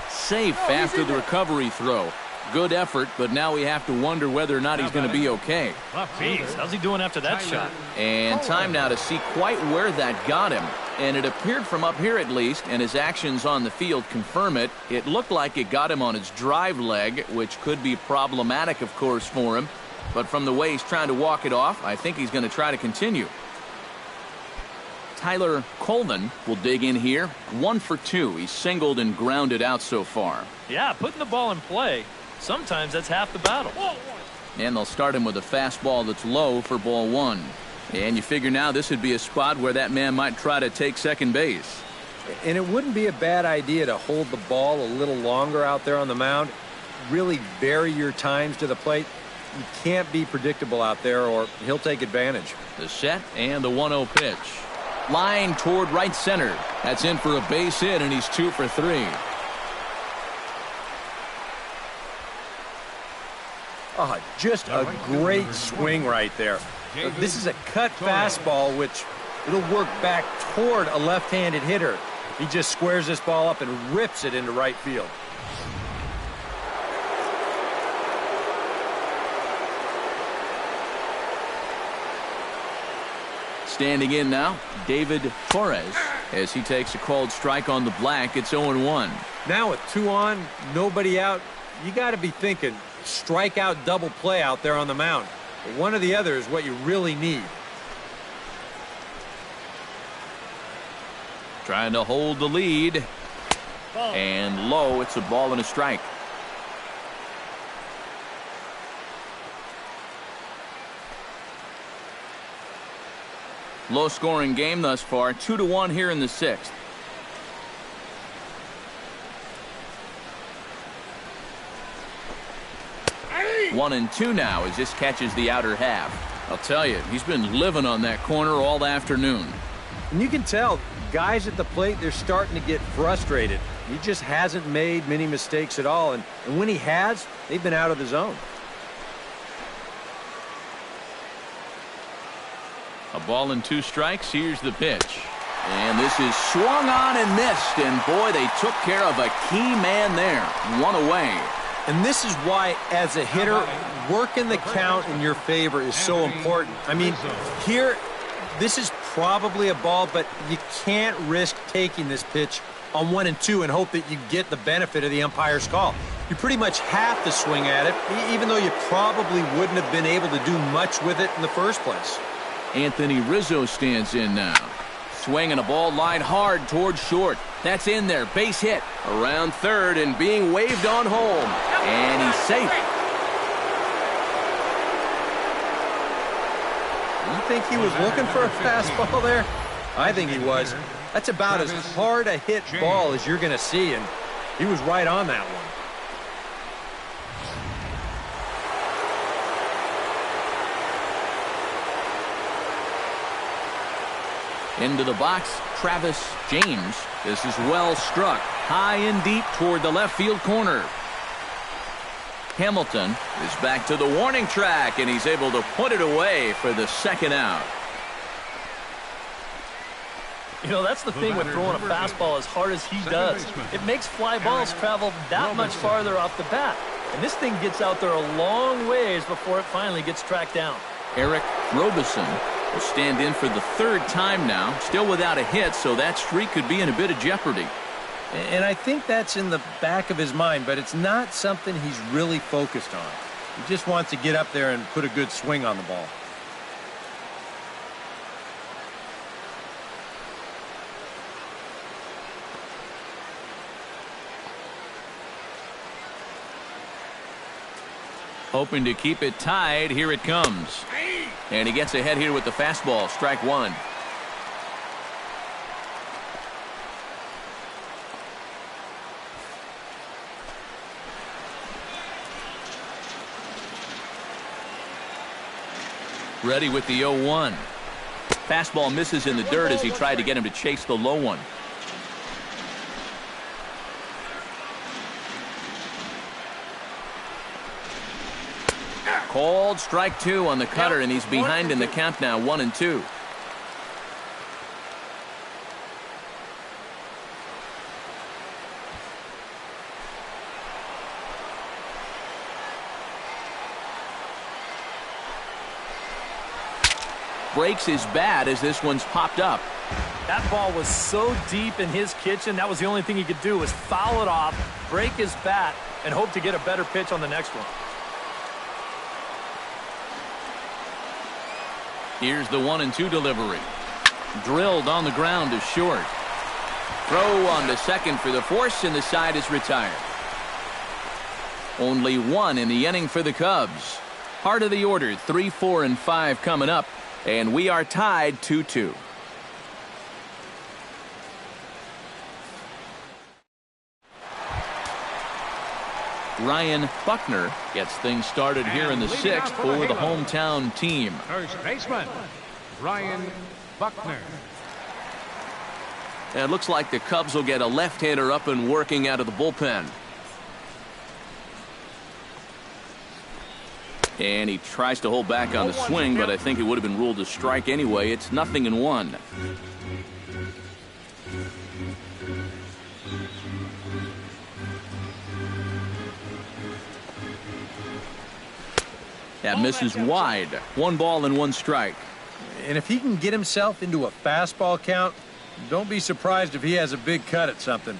Safe after the recovery throw. Good effort, but now we have to wonder whether or not he's going to be okay. Oh, geez, how's he doing after that shot? And time now to see quite where that got him. And it appeared from up here at least, and his actions on the field confirm it. It looked like it got him on his drive leg, which could be problematic, of course, for him. But from the way he's trying to walk it off, I think he's going to try to continue. Tyler Colvin will dig in here. 1 for 2. He's singled and grounded out so far. Yeah, putting the ball in play, sometimes that's half the battle. And they'll start him with a fastball that's low for ball 1. And you figure now this would be a spot where that man might try to take second base. And it wouldn't be a bad idea to hold the ball a little longer out there on the mound. Really vary your times to the plate. You can't be predictable out there or he'll take advantage. The set and the 1-0 pitch. Line toward right center. That's in for a base hit, and he's 2 for 3. Oh, just a great swing right there. This is a cut fastball, which it'll work back toward a left-handed hitter. He just squares this ball up and rips it into right field. Standing in now, David Torres, as he takes a called strike on the black. It's 0-1. Now with 2 on, nobody out, you got to be thinking strikeout double play out there on the mound. One or the other is what you really need. Trying to hold the lead. And low, it's a ball and a strike. Low scoring game thus far. 2-1 here in the 6th. Hey! 1-2 now as this catches the outer half. I'll tell you, he's been living on that corner all afternoon. And you can tell guys at the plate, they're starting to get frustrated. He just hasn't made many mistakes at all. And when he has, they've been out of the zone. A ball and 2 strikes. Here's the pitch. And this is swung on and missed. And boy, they took care of a key man there. 1 away. And this is why, as a hitter, working the count in your favor is so important. I mean, here, this is probably a ball, but you can't risk taking this pitch on 1 and 2 and hope that you get the benefit of the umpire's call. You pretty much have to swing at it, even though you probably wouldn't have been able to do much with it in the first place. Anthony Rizzo stands in now. Swinging a ball line hard towards short. That's in there. Base hit. Around third and being waved on home. And he's safe. You think he was looking for a fastball there? I think he was. That's about as hard a hit ball as you're going to see, and he was right on that one. Into the box, Travis James. This is well struck. High and deep toward the left field corner. Hamilton is back to the warning track, and he's able to put it away for the 2nd out. You know, that's the thing with throwing a fastball as hard as he does. It makes fly balls travel that much farther off the bat. And this thing gets out there a long ways before it finally gets tracked down. Eric Robeson will stand in for the 3rd time now. Still without a hit, so that streak could be in a bit of jeopardy. And I think that's in the back of his mind, but it's not something he's really focused on. He just wants to get up there and put a good swing on the ball. Hoping to keep it tied. Here it comes. And he gets ahead here with the fastball. Strike 1. Ready with the 0-1. Fastball misses in the dirt as he tried to get him to chase the low one. Called strike 2 on the cutter, and he's behind in the count now, 1-2. Breaks his bat as this one's popped up. That ball was so deep in his kitchen, that was the only thing he could do was foul it off, break his bat, and hope to get a better pitch on the next one. Here's the 1-2 delivery. Drilled on the ground is short. Throw on to second for the force, and the side is retired. Only one in the inning for the Cubs. Heart of the order, 3, 4, and 5 coming up, and we are tied 2-2. Ryan Buckner gets things started here in the 6th for the hometown team. First baseman, Ryan Buckner. And it looks like the Cubs will get a left-hander up and working out of the bullpen. And he tries to hold back on the swing, but I think it would have been ruled a strike anyway. It's 0-1. That misses wide. 1 ball and 1 strike. And if he can get himself into a fastball count, don't be surprised if he has a big cut at something.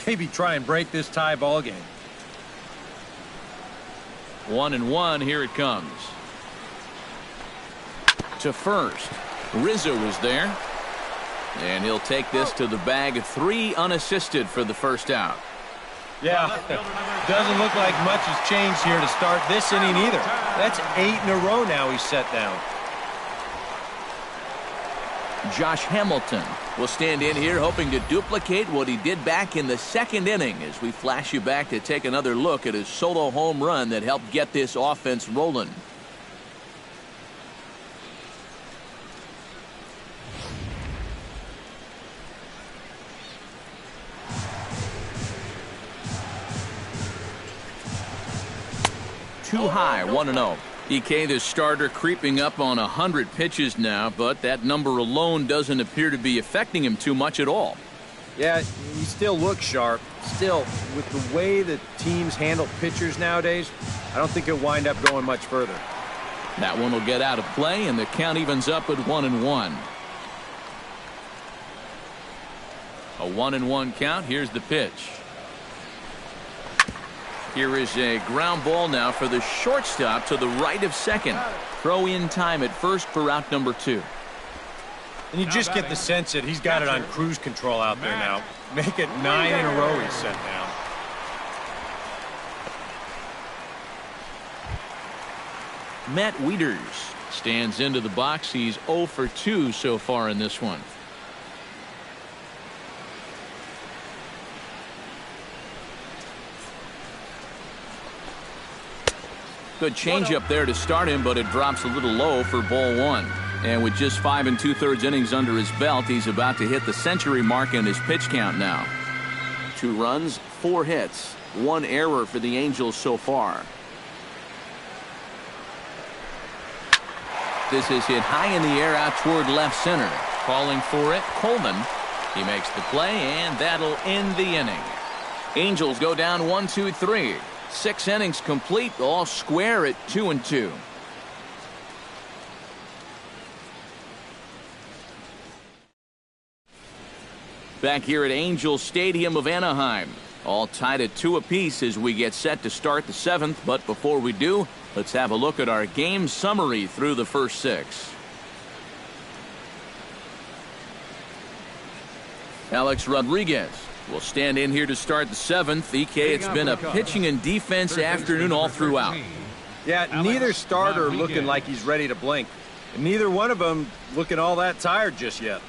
Maybe try and break this tie ball game. 1-1. Here it comes. To first. Rizzo is there. And he'll take this to the bag. 3 unassisted for the first out. Yeah, doesn't look like much has changed here to start this inning either. That's 8 in a row now he's set down. Josh Hamilton will stand in here hoping to duplicate what he did back in the 2nd inning as we flash you back to take another look at his solo home run that helped get this offense rolling. Too high, 1-0. EK, the starter, creeping up on 100 pitches now, but that number alone doesn't appear to be affecting him too much at all. Yeah, he still looks sharp. Still, with the way that teams handle pitchers nowadays, I don't think he'll wind up going much further. That one will get out of play, and the count evens up at 1-1. A 1-1 count. Here's the pitch. Here is a ground ball now for the shortstop to the right of second. Throw in time at first for out number 2. And you just get the sense that he's got it on cruise control out there now. Make it 9 in a row he's set down. Matt Wieters stands into the box. He's 0 for 2 so far in this one. Good changeup there to start him, but it drops a little low for ball 1. And with just 5 2/3 innings under his belt, he's about to hit the century mark in his pitch count now. 2 runs, 4 hits, 1 error for the Angels so far. This is hit high in the air out toward left center. Calling for it, Coleman. He makes the play, and that'll end the inning. Angels go down 1, 2, 3. 6 innings complete, all square at 2-2. Back here at Angel Stadium of Anaheim. All tied at 2 apiece as we get set to start the 7th. But before we do, let's have a look at our game summary through the first 6. Alex Rodriguez will stand in here to start the 7th. EK, it's been a pitching and defense afternoon all throughout. Yeah, neither starter looking like he's ready to blink. And neither one of them looking all that tired just yet.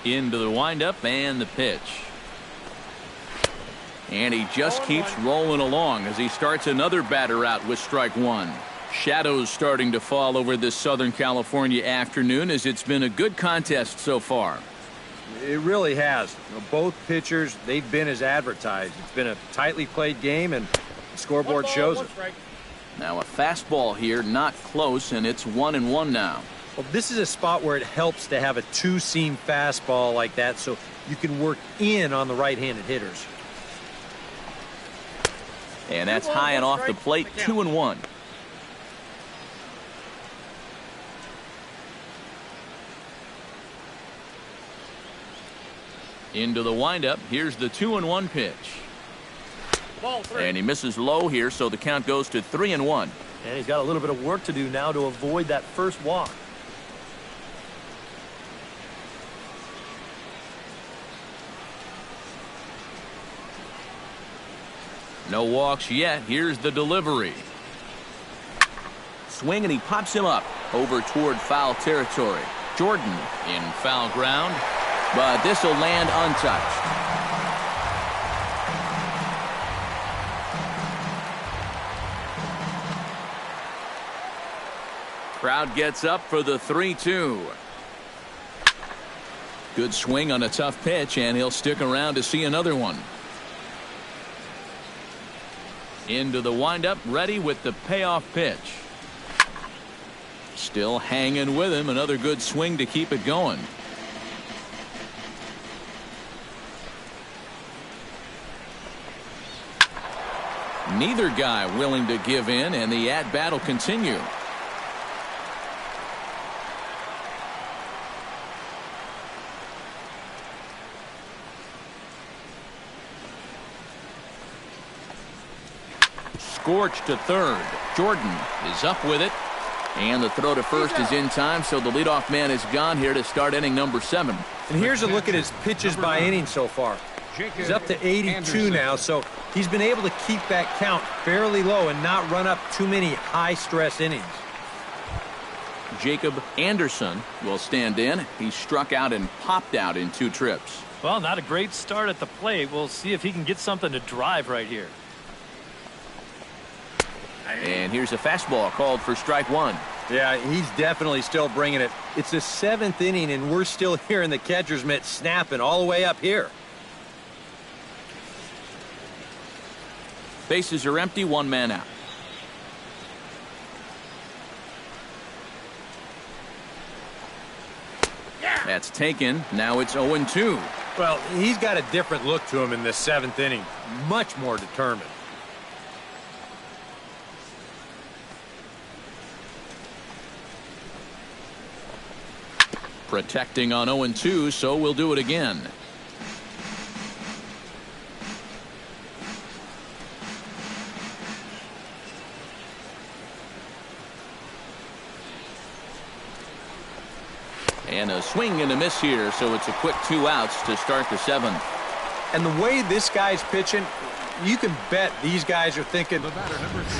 Into the windup and the pitch. And he just keeps rolling along as he starts another batter out with strike 1. Shadows starting to fall over this Southern California afternoon as it's been a good contest so far. It really has. Both pitchers, they've been as advertised. It's been a tightly played game, and the scoreboard shows it. Now a fastball here, not close, and it's 1-1 now. Well, this is a spot where it helps to have a 2-seam fastball like that so you can work in on the right-handed hitters. And that's high and off the plate, 2-1. Into the windup. Here's the 2-1 pitch. And he misses low here, so the count goes to 3-1. And he's got a little bit of work to do now to avoid that first walk. No walks yet. Here's the delivery. Swing, and he pops him up over toward foul territory. Jordan in foul ground, but this will land untouched. Crowd gets up for the 3-2. Good swing on a tough pitch, and he'll stick around to see another one. Into the windup, ready with the payoff pitch. Still hanging with him. Another good swing to keep it going. Neither guy willing to give in, and the at-bat will continue. Scorched to third. Jordan is up with it. And the throw to first is in time, so the leadoff man is gone here to start inning number 7. And here's a look at his pitches by inning so far. He's up to 82 now, so he's been able to keep that count fairly low and not run up too many high-stress innings. Jacob Anderson will stand in. He struck out and popped out in 2 trips. Well, not a great start at the plate. We'll see if he can get something to drive right here. And here's a fastball called for strike 1. Yeah, he's definitely still bringing it. It's the 7th inning, and we're still hearing the catcher's mitt snapping all the way up here. Bases are empty, 1 man out. That's taken. Now it's 0-2. Well, he's got a different look to him in this 7th inning. Much more determined. Protecting on 0-2, so we'll do it again. And a swing and a miss here, so it's a quick 2 outs to start the 7th. And the way this guy's pitching, you can bet these guys are thinking,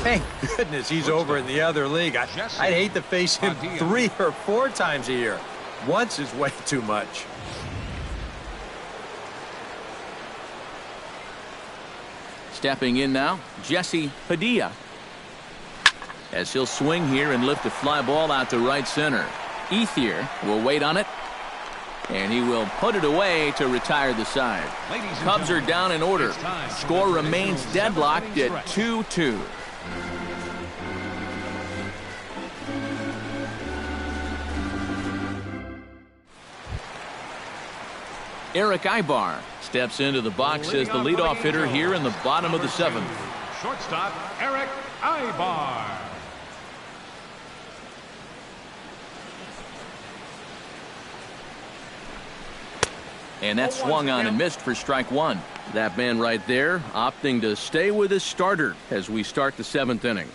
thank goodness he's over in the other league. I'd hate to face him 3 or 4 times a year. Once is way too much. Stepping in now, Jesse Padilla. As he'll swing here and lift a fly ball out to right center. Ethier will wait on it. And he will put it away to retire the side. Cubs are down in order. Score remains deadlocked at 2-2. Eric Ibar steps into the box as the leadoff hitter here in the bottom of the 7th. Shortstop Eric Ibar. And that swung on and missed for strike 1. That man right there opting to stay with his starter as we start the 7th inning.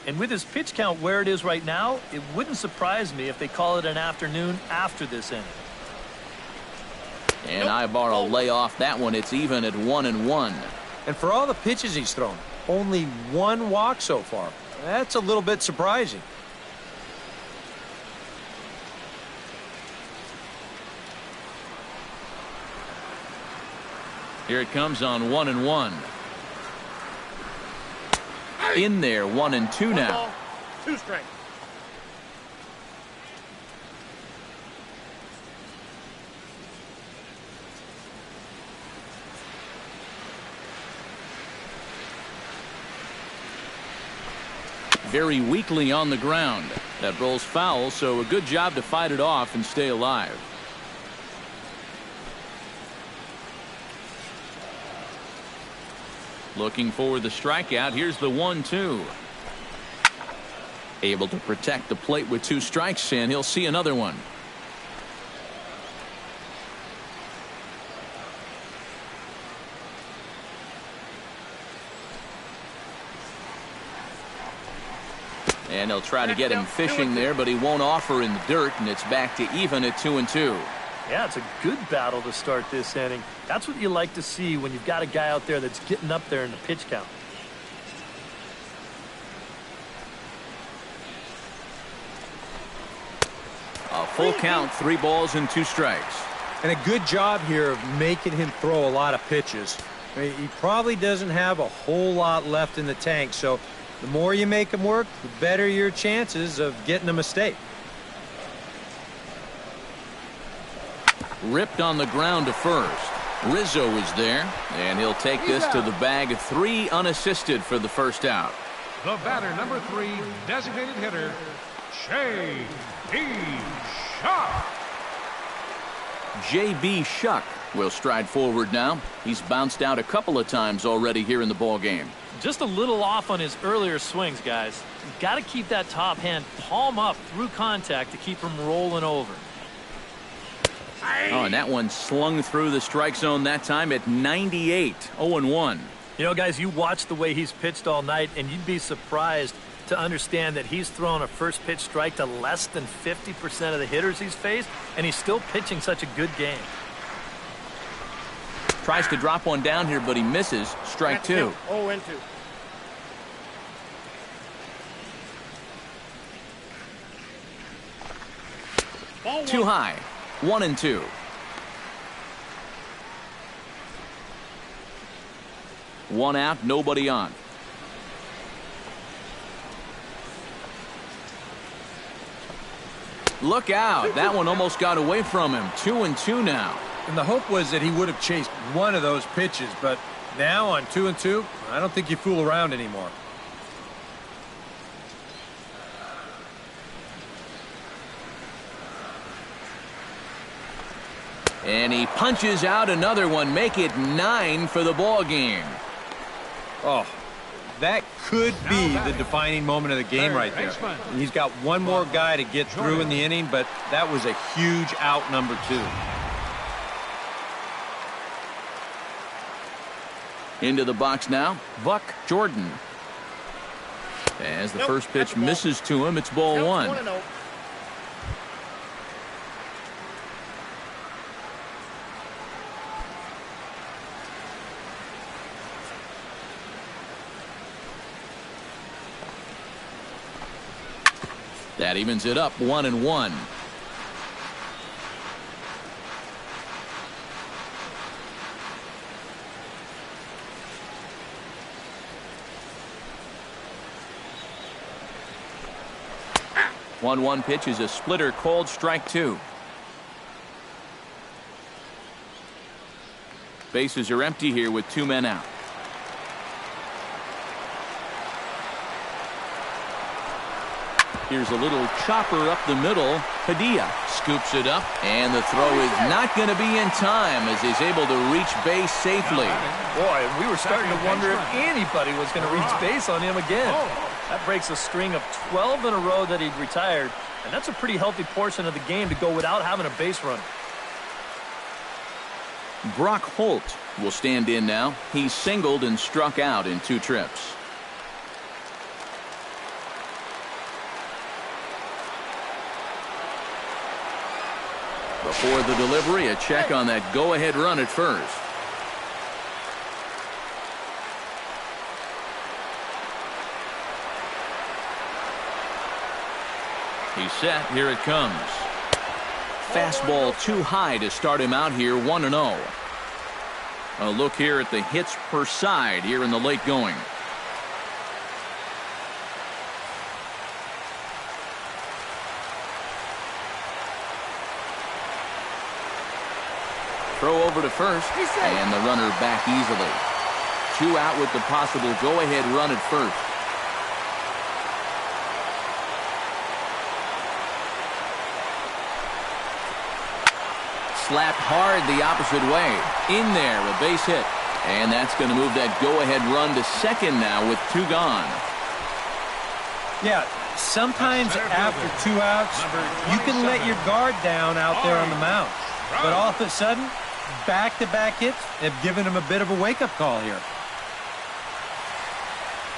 And with his pitch count where it is right now, it wouldn't surprise me if they call it an afternoon after this inning. And Ibar will lay off that one. It's even at 1-1. And for all the pitches he's thrown, only 1 walk so far. That's a little bit surprising. Here it comes on 1-1. In there, 1-2 now. 2 strike. Very weakly on the ground. That rolls foul, so a good job to fight it off and stay alive. Looking for the strikeout. Here's the 1-2. Able to protect the plate with 2 strikes, and he'll see another one. And he'll try to get him fishing there, but he won't offer in the dirt, and it's back to even at 2-2. Yeah, it's a good battle to start this inning. That's what you like to see when you've got a guy out there that's getting up there in the pitch count. A full count, 3 balls and 2 strikes. And a good job here of making him throw a lot of pitches. I mean, he probably doesn't have a whole lot left in the tank, so the more you make him work, the better your chances of getting a mistake. Ripped on the ground to first. Rizzo is there, and he'll take this to the bag. 3 unassisted for the first out. The batter, number 3, designated hitter, J.B. Shuck. J.B. Shuck will stride forward now. He's bounced out a couple of times already here in the ball game. Just a little off on his earlier swings, guys. You've got to keep that top hand palm up through contact to keep him rolling over. Oh, and that one slung through the strike zone that time at 98, 0-1. You know, guys, you watch the way he's pitched all night, and you'd be surprised to understand that he's thrown a first pitch strike to less than 50% of the hitters he's faced, and he's still pitching such a good game. Tries to drop one down here, but he misses. Strike 2. 0-2. Too high. 1-2. One out, nobody on. Look out. That one almost got away from him. 2-2 now. And the hope was that he would have chased one of those pitches, but now on 2-2, I don't think you fool around anymore. And he punches out another one. Make it 9 for the ball game. Oh, that could be the defining moment of the game right there. He's got one more guy to get through in the inning, but that was a huge out, number 2. Into the box now, Buck Jordan. As the first pitch misses to him, it's ball 1. That evens it up, 1-1. One pitch is a splitter called strike 2. Bases are empty here with 2 men out. Here's a little chopper up the middle. Padilla scoops it up, and the throw is not going to be in time as he's able to reach base safely. Boy, we were starting to wonder if anybody was going to reach base on him again. That breaks a string of 12 in a row that he'd retired, and that's a pretty healthy portion of the game to go without having a base runner. Brock Holt will stand in now. He's singled and struck out in 2 trips. Before the delivery, a check on that go-ahead run at first. He's set. Here it comes. Fastball too high to start him out here, 1-0. A look here at the hits per side here in the late going. Throw over to first, and the runner back easily. 2 out with the possible go-ahead run at first. Slapped hard the opposite way. In there, a base hit. And that's going to move that go-ahead run to second now with 2 gone. Yeah, sometimes after 2 outs, you can let your guard down out there on the mound. But all of a sudden, back-to-back hits have given him a bit of a wake-up call here.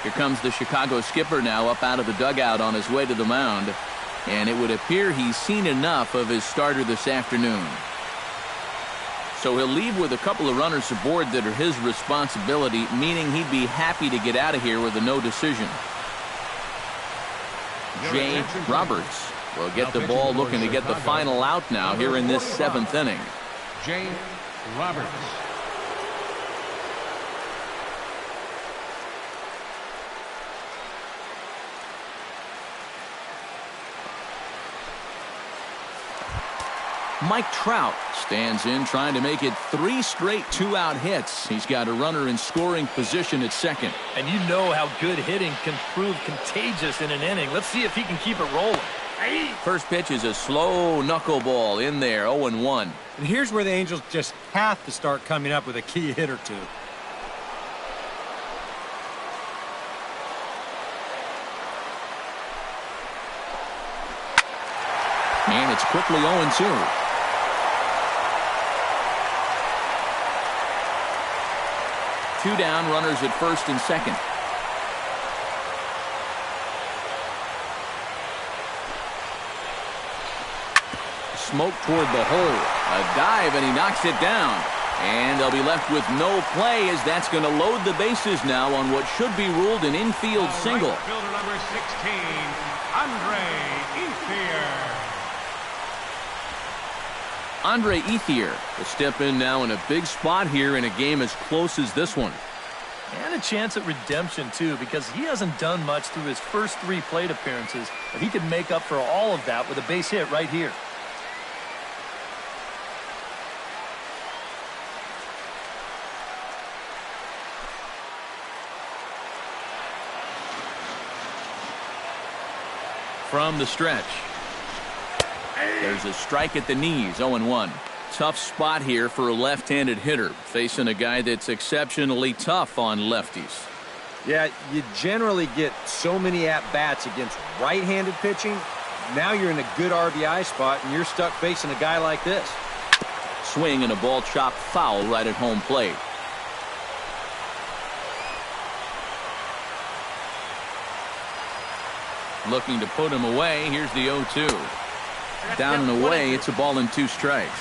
Here comes the Chicago skipper now up out of the dugout on his way to the mound. And it would appear he's seen enough of his starter this afternoon. So he'll leave with a couple of runners aboard that are his responsibility, meaning he'd be happy to get out of here with a no decision. Jay Roberts will get the ball, looking to get the final out now here in this 7th inning. Jay Roberts. Mike Trout stands in, trying to make it 3 straight 2-out hits. He's got a runner in scoring position at second. And you know how good hitting can prove contagious in an inning. Let's see if he can keep it rolling. First pitch is a slow knuckleball in there, 0-1. And here's where the Angels just have to start coming up with a key hit or two. And it's quickly 0-2. 2 down, runners at first and second. Smoke toward the hole. A dive, and he knocks it down. And they'll be left with no play, as that's going to load the bases now on what should be ruled an infield single. Right fielder number 16, Andre Ethier. Andre Ethier will step in now in a big spot here in a game as close as this one. And a chance at redemption, too, because he hasn't done much through his first 3 plate appearances, but he can make up for all of that with a base hit right here. From the stretch. There's a strike at the knees, 0-1. Tough spot here for a left-handed hitter, facing a guy that's exceptionally tough on lefties. Yeah, you generally get so many at-bats against right-handed pitching. Now you're in a good RBI spot, and you're stuck facing a guy like this. Swing and a ball chopped foul right at home plate. Looking to put him away. Here's the 0-2. Down and away. It's a ball and 2 strikes.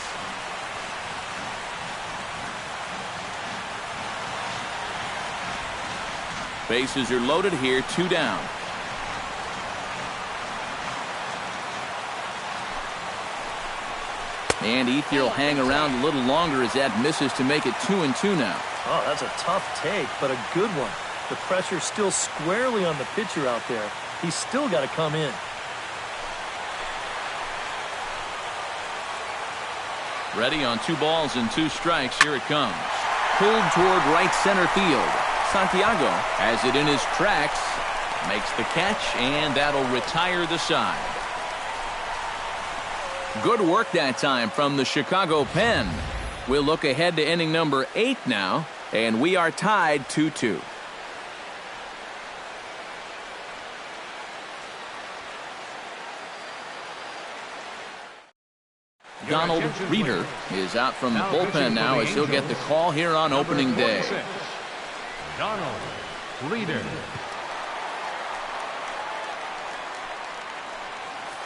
Bases are loaded here. 2 down. And Ethier will hang around a little longer as that misses to make it 2-2 now. Oh, that's a tough take, but a good one. The pressure still squarely on the pitcher out there. He's still got to come in. Ready on 2 balls and 2 strikes. Here it comes. Pulled toward right center field. Santiago has it in his tracks. Makes the catch, and that'll retire the side. Good work that time from the Chicago pen. We'll look ahead to inning number 8 now, and we are tied 2-2. Donald Reeder is out from the bullpen now as he'll get the call here on opening day. Donald Reeder.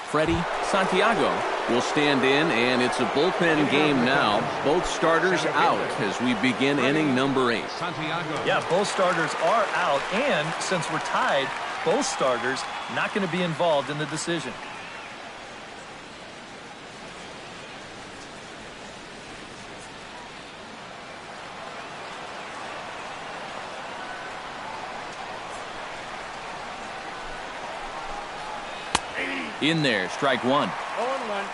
Freddie Santiago will stand in, and it's a bullpen game now. Both starters out as we begin inning number 8. Santiago. Yeah, both starters are out, and since we're tied, both starters not going to be involved in the decision. In there, strike 1. 0-1.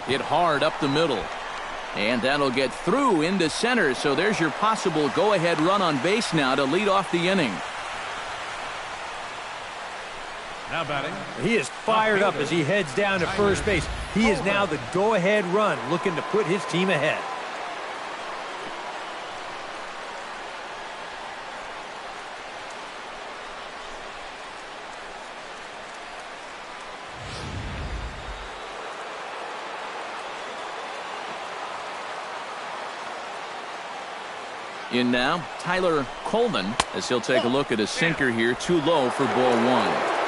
Hit hard up the middle. And that'll get through into center, so there's your possible go-ahead run on base now to lead off the inning. Now batting. He is fired up as he heads down to first base. He is now the go-ahead run, looking to put his team ahead. In now, Tyler Coleman, as he'll take a look at a sinker here, too low for ball one.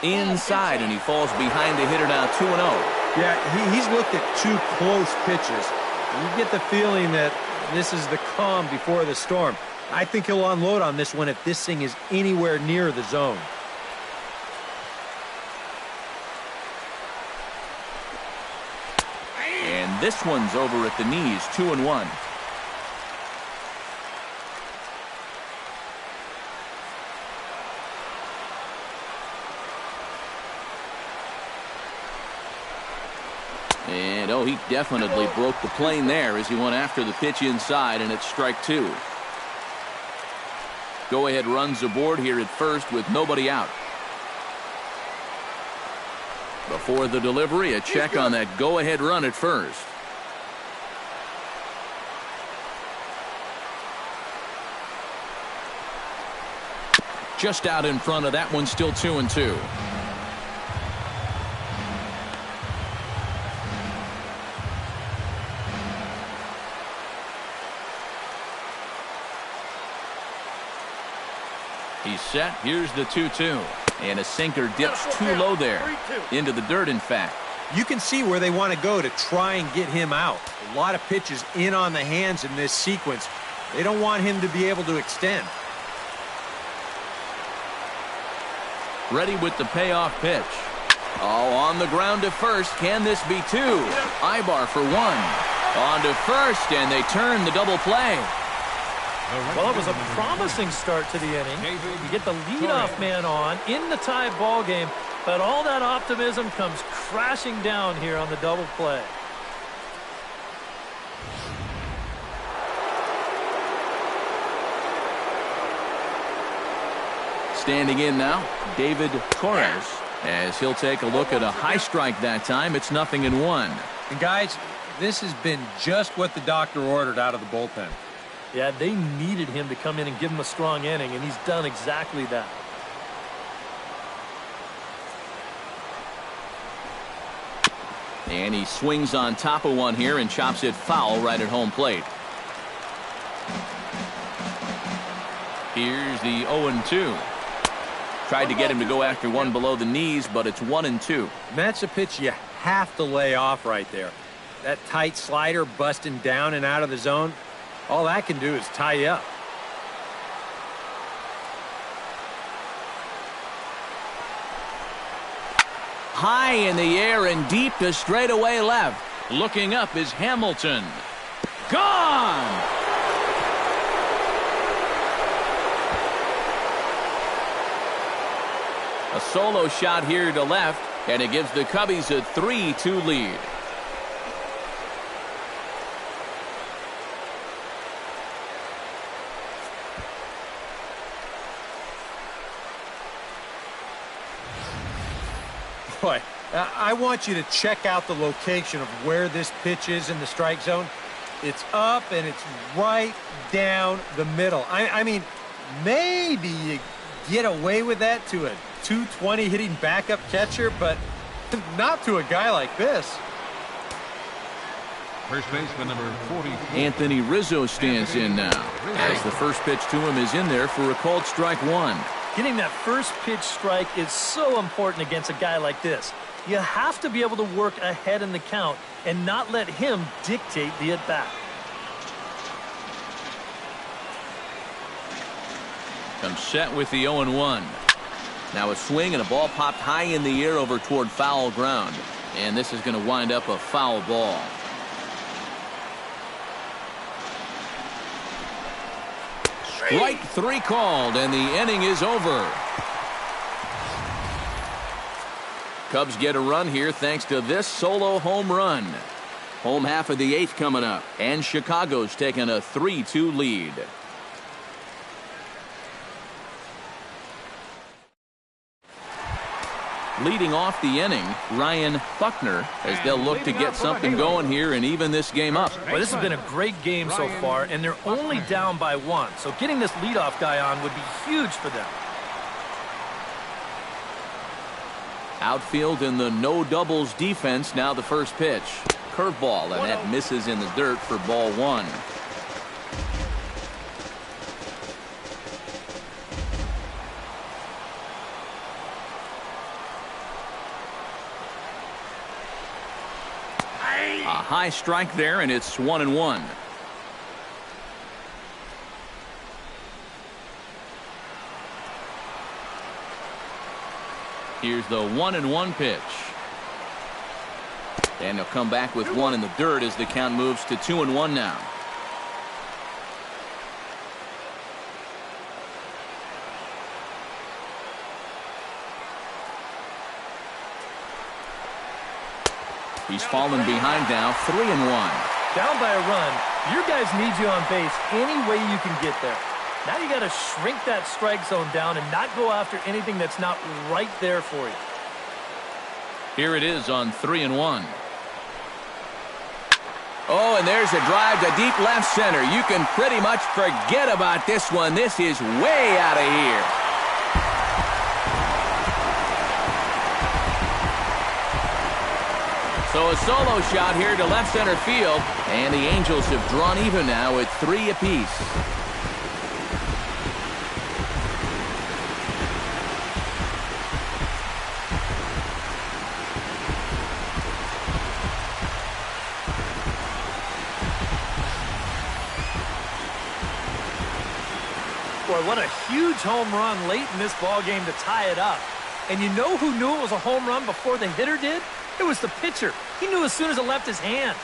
Inside, and he falls behind the hitter now 2-0. Yeah, he's looked at two close pitches. You get the feeling that this is the calm before the storm. I think he'll unload on this one if this thing is anywhere near the zone. And this one's over at the knees, 2-1. And, oh, he definitely broke the plane there as he went after the pitch inside, and it's strike two. Go-ahead runs aboard here at first with nobody out. Before the delivery, a check on that go-ahead run at first. Just out in front of that one, still 2-2. He's set. Here's the 2-2. And a sinker dips too low there. Into the dirt, in fact. You can see where they want to go to try and get him out. A lot of pitches in on the hands in this sequence. They don't want him to be able to extend. Ready with the payoff pitch. Oh, on the ground to first. Can this be two? Ibar for one. On to first, and they turn the double play. Well, it was a promising start to the inning. You get the leadoff man on in the tie ball game, but all that optimism comes crashing down here on the double play. Standing in now, David Torres, as he'll take a look at a high strike that time. It's 0-1. And guys, this has been just what the doctor ordered out of the bullpen. Yeah, they needed him to come in and give him a strong inning, and he's done exactly that. And he swings on top of one here and chops it foul right at home plate. Here's the 0-2. Tried to get him to go after one below the knees, but it's 1-2. That's a pitch you have to lay off right there. That tight slider busting down and out of the zone, all that can do is tie you up. High in the air and deep to straightaway left. Looking up is Hamilton. Gone! A solo shot here to left, and it gives the Cubbies a 3-2 lead. Boy, I want you to check out the location of where this pitch is in the strike zone. It's up and it's right down the middle. I mean, maybe you get away with that to a 220 hitting backup catcher, but not to a guy like this. First baseman number 40. Anthony Rizzo stands in now, as the first pitch to him is in there for a called strike one. Getting that first pitch strike is so important against a guy like this. You have to be able to work ahead in the count and not let him dictate the at-bat. Comes set with the 0-1. Now a swing and a ball popped high in the air over toward foul ground. And this is going to wind up a foul ball. Strike three called, and the inning is over. Cubs get a run here thanks to this solo home run. Home half of the eighth coming up, and Chicago's taking a 3-2 lead. Leading off the inning, Ryan Buckner, as they'll look to get something going here and even this game up. Well, this has been a great game so far, and they're only down by 1. So getting this leadoff guy on would be huge for them. Outfield in the no doubles defense. Now the first pitch. Curveball, and that misses in the dirt for ball 1. A high strike there, and it's 1-1. Here's the 1-1 pitch. And he'll come back with 1 in the dirt as the count moves to 2-1 now. He's fallen behind now, 3-1. Down by a run, your guys need you on base any way you can get there. Now you got to shrink that strike zone down and not go after anything that's not right there for you. Here it is on 3-1. Oh, and there's a drive to deep left center. You can pretty much forget about this one. This is way out of here. So a solo shot here to left center field, and the Angels have drawn even now at 3 apiece. Boy, what a huge home run late in this ball game to tie it up. And you know who knew it was a home run before the hitter did? It was the pitcher. He knew as soon as it left his hand.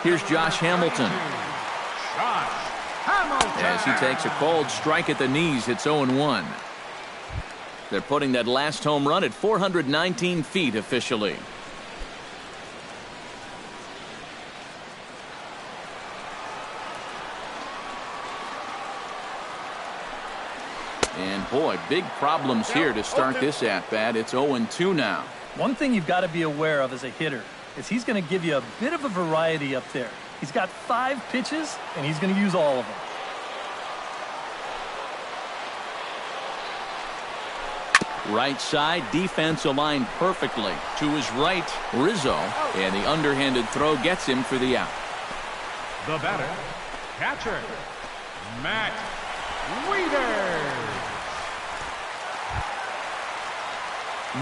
Here's Josh Hamilton. As he takes a cold strike at the knees, it's 0-1. They're putting that last home run at 419 feet officially. And boy, big problems here to start this at-bat. It's 0-2 now. One thing you've got to be aware of as a hitter is he's going to give you a bit of a variety up there. He's got 5 pitches, and he's going to use all of them. Right side, defense aligned perfectly. To his right, Rizzo, and the underhanded throw gets him for the out. The batter, catcher, Matt Wieters.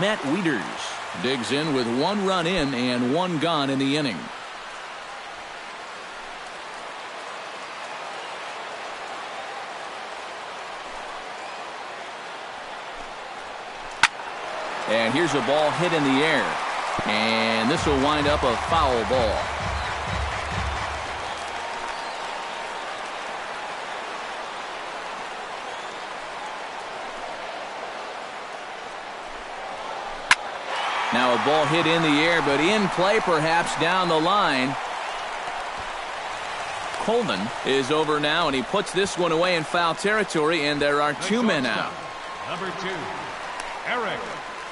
Matt Wieters digs in with 1 run in and 1 gone in the inning. And here's a ball hit in the air. And this will wind up a foul ball. Now a ball hit in the air, but in play perhaps down the line. Coleman is over now, and he puts this one away in foul territory, and there are 2 men out. Number 2, Eric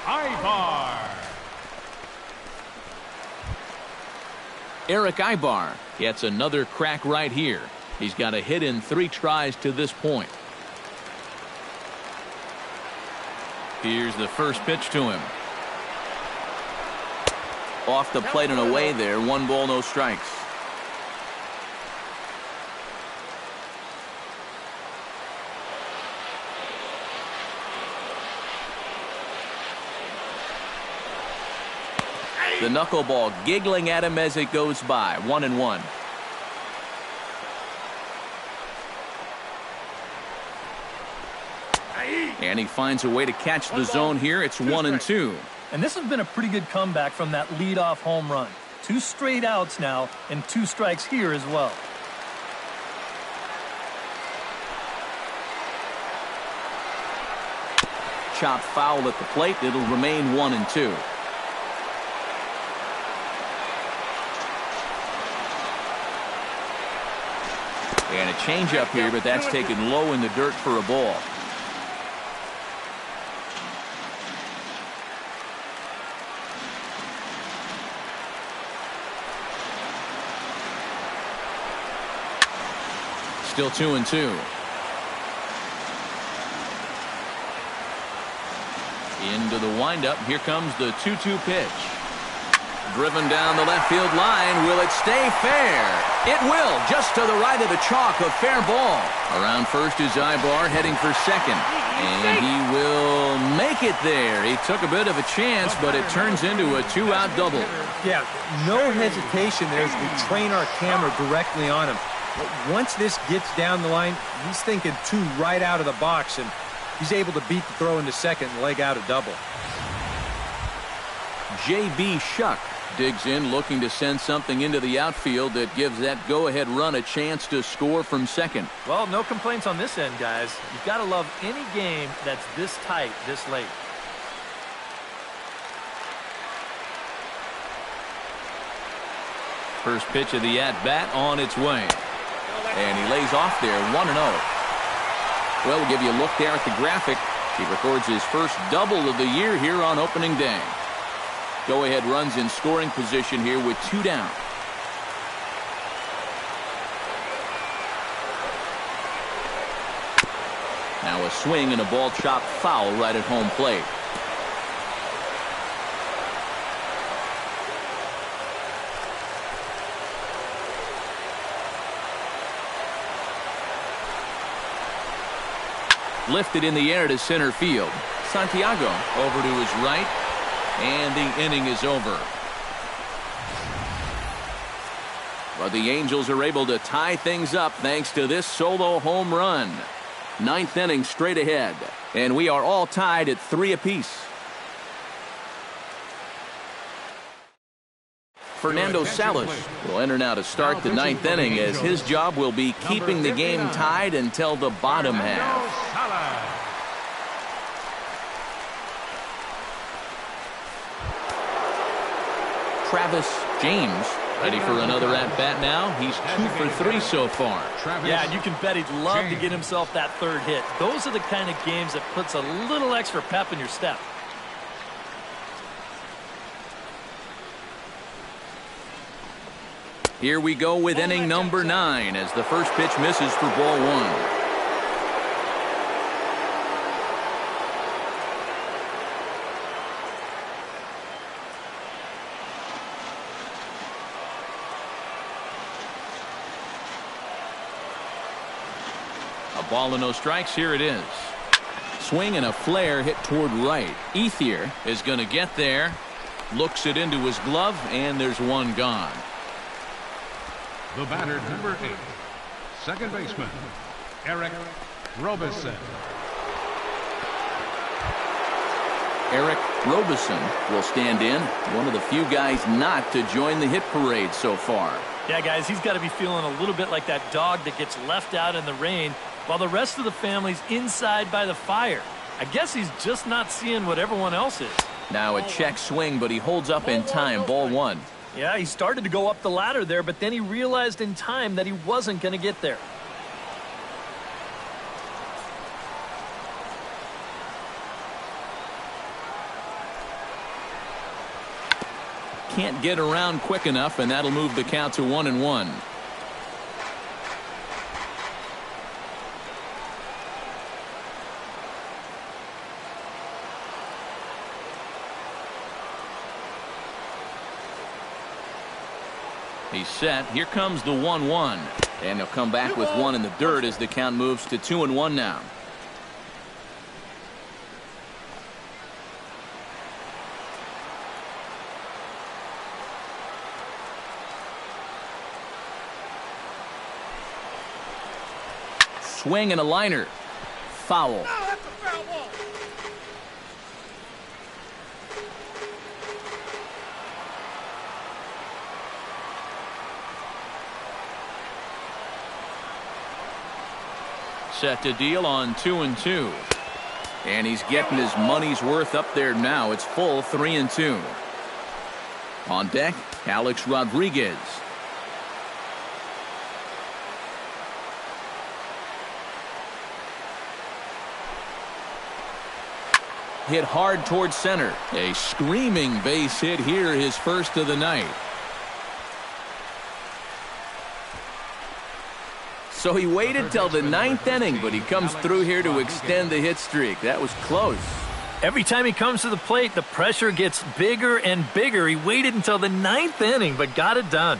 Ibar. Eric Ibar gets another crack right here. He's got a hit in 3 tries to this point. Here's the first pitch to him. Off the plate and away there. 1 ball, no strikes. The knuckleball giggling at him as it goes by. 1-1. And he finds a way to catch the zone here. It's 1-2. And this has been a pretty good comeback from that leadoff home run. 2 straight outs now and 2 strikes here as well. chopped foul at the plate. It'll remain 1-2. And a changeup here, but that's taken low in the dirt for a ball. Still 2-2. Into the windup. Here comes the 2-2 pitch. Driven down the left field line. Will it stay fair? It will. Just to the right of the chalk. A fair ball. Around first is Ibar heading for second. And he will make it there. He took a bit of a chance, but it turns into a two-out double. Yeah, no hesitation there as we train our camera directly on him. But once this gets down the line, he's thinking two right out of the box, and he's able to beat the throw into second and leg out a double. J.B. Shuck digs in, looking to send something into the outfield that gives that go-ahead run a chance to score from second. Well, no complaints on this end, guys. You've got to love any game that's this tight, this late. First pitch of the at-bat on its way. And he lays off there, 1-0. Well, we'll give you a look there at the graphic. He records his first double of the year here on opening day. Go-ahead runs in scoring position here with 2 down. Now a swing and a ball chopped foul right at home plate. Lifted in the air to center field. Santiago over to his right. And the inning is over. But the Angels are able to tie things up thanks to this solo home run. 9th inning straight ahead. And we are all tied at 3 apiece. Fernando Salas will enter now to start the 9th inning, as his job will be keeping the game tied until the bottom half. Travis James ready for another at-bat now. He's 2 for 3 so far. Yeah, and you can bet he'd love to get himself that third hit. Those are the kind of games that puts a little extra pep in your step. Here we go with inning number 9 as the first pitch misses for ball 1. Ball and no strikes. Here it is. Swing and a flare hit toward right. Ethier is going to get there. Looks it into his glove, and there's one gone. The batter, number 8, second baseman, Eric Robeson. Eric Robeson will stand in. One of the few guys not to join the hit parade so far. Yeah, guys, he's got to be feeling a little bit like that dog that gets left out in the rain while the rest of the family's inside by the fire. I guess he's just not seeing what everyone else is. Now a check swing, but he holds up in time. Ball 1. Yeah, he started to go up the ladder there, but then he realized in time that he wasn't going to get there. Can't get around quick enough, and that'll move the count to 1-1. He's set. Here comes the 1-1. And he'll come back with one in the dirt as the count moves to 2-1 now. Swing and a liner. Foul. No, that's a foul ball. Set to deal on 2-2. And he's getting his money's worth up there now. It's full 3-2. On deck, Alex Rodriguez. Hit hard towards center. A screaming base hit here, his first of the night. So he waited till the 9th inning, but he comes through here to extend the hit streak. That was close. Every time he comes to the plate, the pressure gets bigger and bigger. He waited until the 9th inning, but got it done.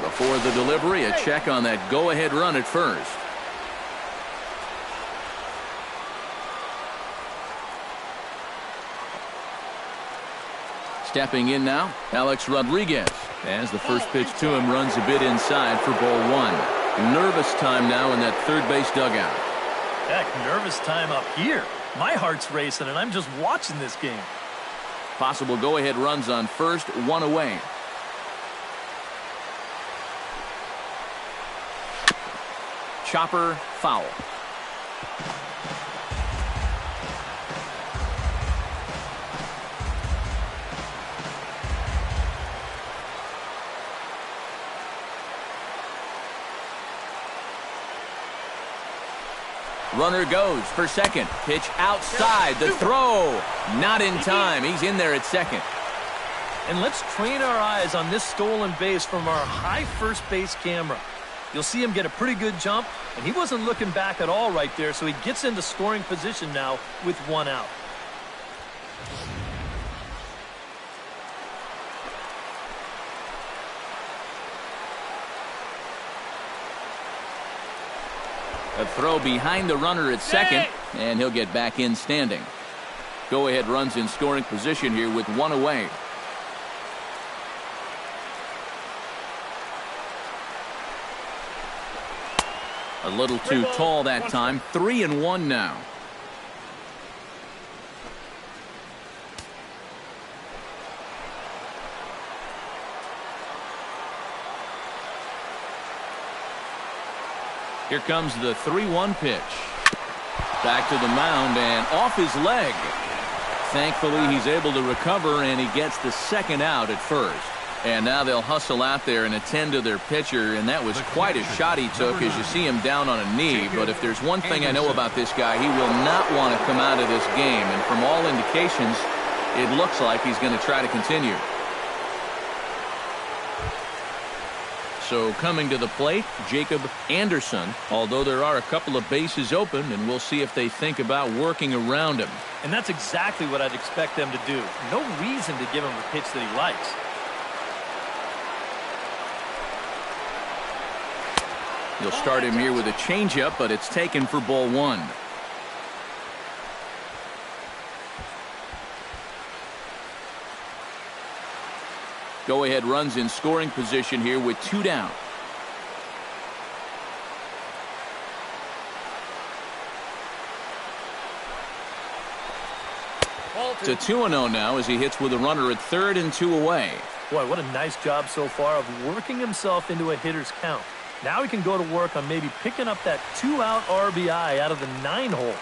Before the delivery, a check on that go-ahead run at first. Stepping in now, Alex Rodriguez. As the first pitch to him runs a bit inside for ball 1. Nervous time now in that third base dugout. Heck, nervous time up here. My heart's racing, and I'm just watching this game. Possible go-ahead runs on first, 1 away. Chopper foul. Runner goes for second. Pitch outside. The throw. Not in time. He's in there at second. And let's train our eyes on this stolen base from our high first base camera. You'll see him get a pretty good jump, and he wasn't looking back at all right there, so he gets into scoring position now with 1 out. A throw behind the runner at second, and he'll get back in standing. Go-ahead runs in scoring position here with 1 away. A little too tall that time. 3-1 now. Here comes the 3-1 pitch. Back to the mound and off his leg. Thankfully, he's able to recover, and he gets the second out at first. And now they'll hustle out there and attend to their pitcher, and that was quite a shot he took as you see him down on a knee. But if there's one thing I know about this guy, he will not want to come out of this game. And from all indications, it looks like he's going to try to continue. So coming to the plate, Jacob Anderson, although there are a couple of bases open, and we'll see if they think about working around him. And that's exactly what I'd expect them to do. No reason to give him a pitch that he likes. You'll start him here with a changeup, but it's taken for ball 1. Go-ahead runs in scoring position here with 2 down. To 2-0 now as he hits with a runner at third and 2 away. Boy, what a nice job so far of working himself into a hitter's count. Now he can go to work on maybe picking up that 2-out RBI out of the 9-hole.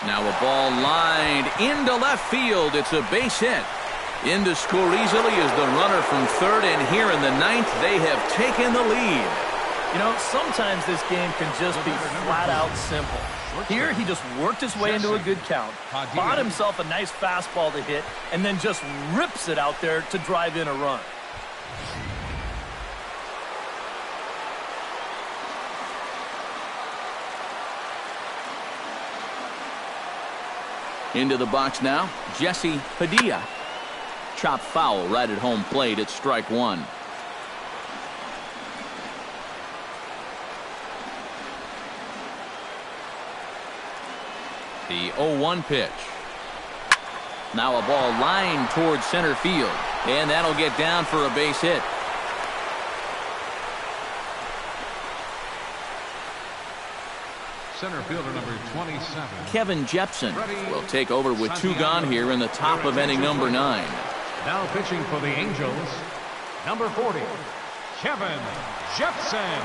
Now a ball lined into left field. It's a base hit. In to score easily is the runner from third, and here in the 9th, they have taken the lead. You know, sometimes this game can just be flat out simple. Here, he just worked his way into a good count, bought himself a nice fastball to hit, and then just rips it out there to drive in a run. Into the box now, Jesse Padilla. Chop foul right at home plate at strike 1. The 0-1 pitch. Now a ball lined towards center field, and that'll get down for a base hit. Center fielder number 27. Kevin Jepson will take over with 2 gone here in the top of inning number 9. Now pitching for the Angels, number 40, Kevin Jepson.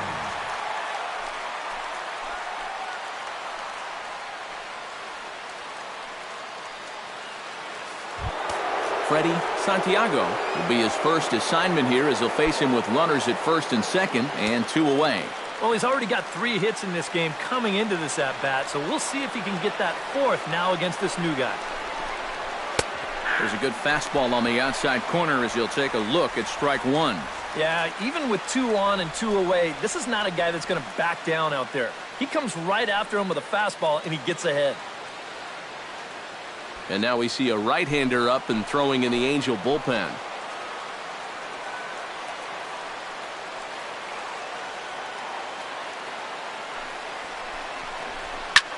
Freddie Santiago will be his first assignment here as he'll face him with runners at first and second and 2 away. Well, he's already got 3 hits in this game coming into this at-bat, so we'll see if he can get that 4th now against this new guy. There's a good fastball on the outside corner as he'll take a look at strike 1. Yeah, even with 2 on and 2 away, this is not a guy that's going to back down out there. He comes right after him with a fastball, and he gets ahead. And now we see a right-hander up and throwing in the Angel bullpen.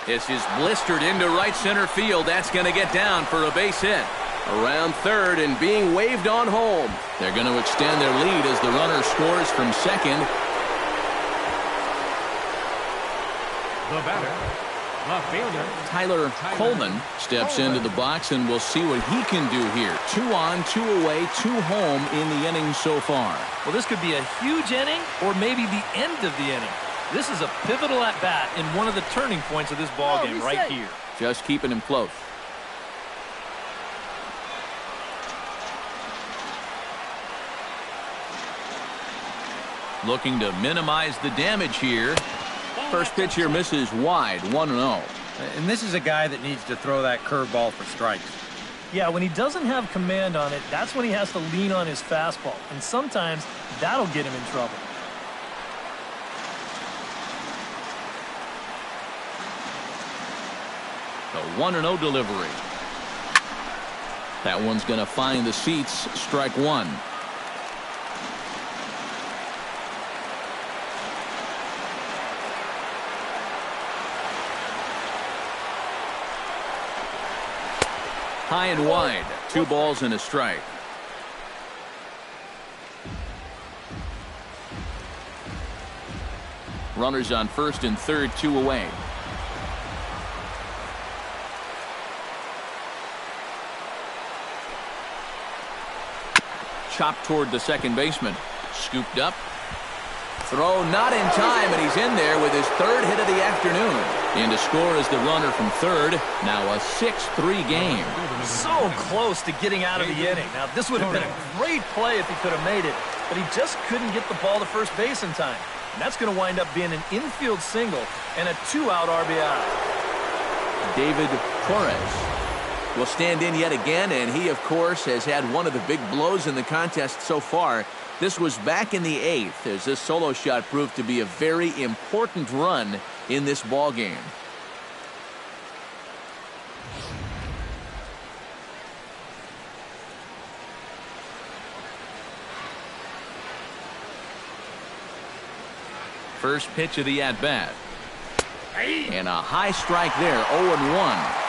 This is blistered into right center field. That's going to get down for a base hit. Around third and being waved on home. They're going to extend their lead as the runner scores from second. The batter, left fielder Tyler Coleman steps into the box, and we'll see what he can do here. 2 on, 2 away, 2 home in the inning so far. Well, this could be a huge inning or maybe the end of the inning. This is a pivotal at-bat in one of the turning points of this ballgame right here. Just keeping him close. Looking to minimize the damage here. First pitch here misses wide, 1-0. And this is a guy that needs to throw that curveball for strikes. Yeah, when he doesn't have command on it, that's when he has to lean on his fastball. And sometimes that'll get him in trouble. The 1-0 delivery. That one's going to find the seats. Strike 1. High and wide. 2 balls and a strike. Runners on first and third, 2 away. Chopped toward the second baseman. Scooped up. Throw not in time, and he's in there with his 3rd hit of the afternoon. In to score is the runner from third. Now a 6-3 game. So close to getting out of the inning. Now, this would have been a great play if he could have made it, but he just couldn't get the ball to first base in time. And that's going to wind up being an infield single and a 2-out RBI. David Torres will stand in yet again, and he, of course, has had one of the big blows in the contest so far. This was back in the 8th as this solo shot proved to be a very important run in this ball game. First pitch of the at-bat. And a high strike there, 0-1.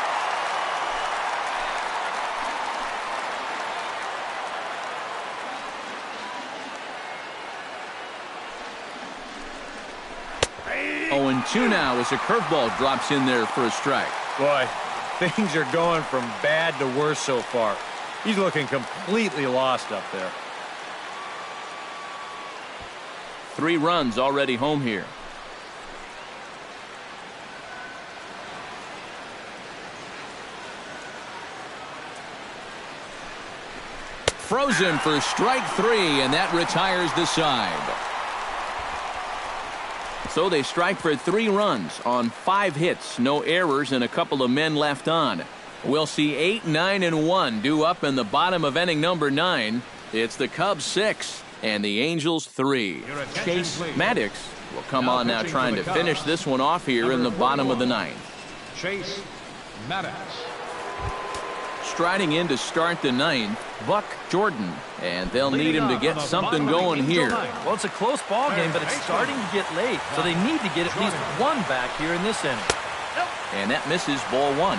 And 2 now as a curveball drops in there for a strike. Boy, things are going from bad to worse so far. He's looking completely lost up there. 3 runs already home here. Frozen for strike 3, and that retires the side. So they strike for 3 runs on 5 hits, no errors, and a couple of men left on. We'll see 8, 9, and 1 due up in the bottom of inning number 9. It's the Cubs 6 and the Angels 3. Chase Maddox will come on now trying to finish this one off here in the bottom of the 9th. Chase Maddox. Striding in to start the 9th, Buck Jordan, and they'll need him to get something going here. Well, it's a close ball game, but it's starting to get late, so they need to get at least 1 back here in this inning. And that misses, ball 1.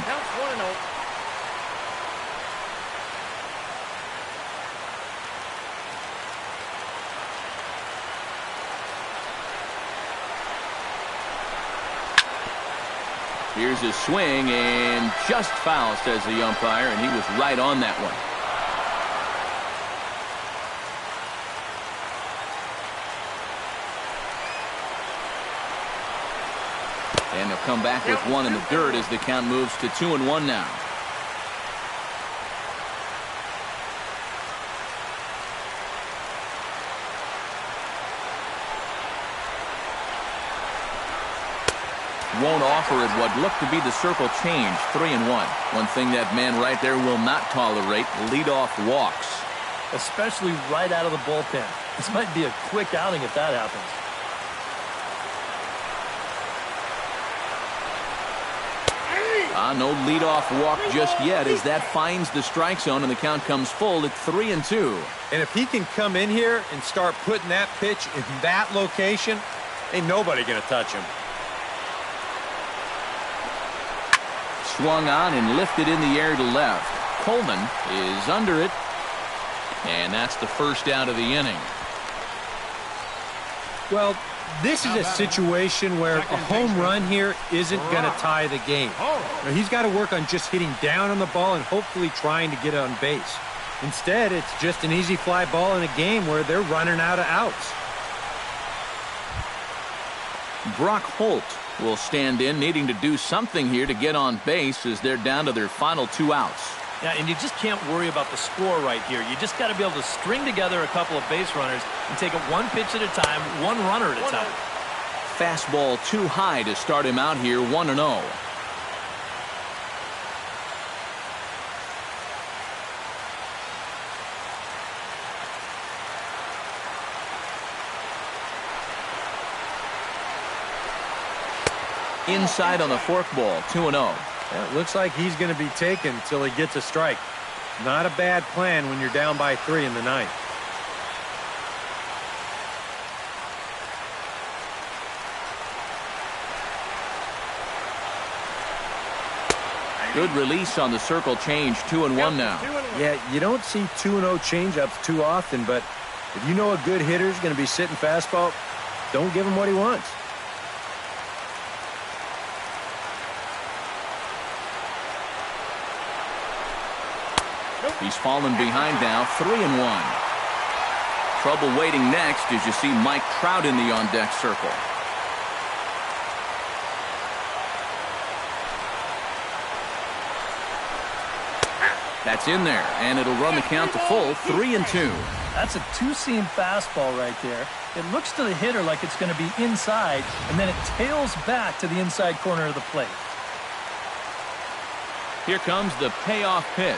Here's his swing, and just foul, says the umpire, and he was right on that one. And they'll come back with one in the dirt as the count moves to 2-1 now. Won't offer it what looked to be the circle change. 3-1. One thing that man right there will not tolerate: leadoff walks. Especially right out of the bullpen. This might be a quick outing if that happens. No leadoff walk just yet as that finds the strike zone and the count comes full at 3-2. And if he can come in here and start putting that pitch in that location, ain't nobody going to touch him. Swung on and lifted in the air to left. Coleman is under it, and that's the first out of the inning. Well, this is a situation where a home run here isn't going to tie the game. Now, he's got to work on just hitting down on the ball and hopefully trying to get on base. Instead, it's just an easy fly ball in a game where they're running out of outs. Brock Holt will stand in, needing to do something here to get on base as they're down to their final 2 outs. Yeah, and you just can't worry about the score right here. You just got to be able to string together a couple of base runners and take it one pitch at a time, one runner at a time. Fastball too high to start him out here, 1-0. Inside on the forkball, 2-0. Yeah, it looks like he's going to be taken until he gets a strike. Not a bad plan when you're down by 3 in the 9th. Good release on the circle change, 2-1 now. Yeah, you don't see 2-0 changeups too often, but if you know a good hitter's going to be sitting fastball, don't give him what he wants. He's fallen behind now, 3-1. Trouble waiting next as you see Mike Trout in the on-deck circle. That's in there, and it'll run the count to full, 3-2. That's a two-seam fastball right there. It looks to the hitter like it's going to be inside, and then it tails back to the inside corner of the plate. Here comes the payoff pitch.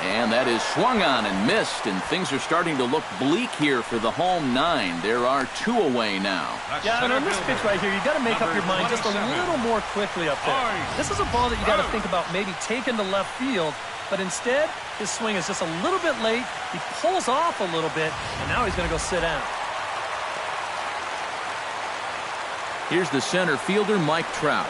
And that is swung on and missed, and things are starting to look bleak here for the home 9. There are 2 away now. Yeah, and on this pitch right here, you got to make up your mind just a little more quickly up there. This is a ball that you got to think about maybe taking to left field, but instead, his swing is just a little bit late. He pulls off a little bit, and now he's going to go sit down. Here's the center fielder, Mike Trout.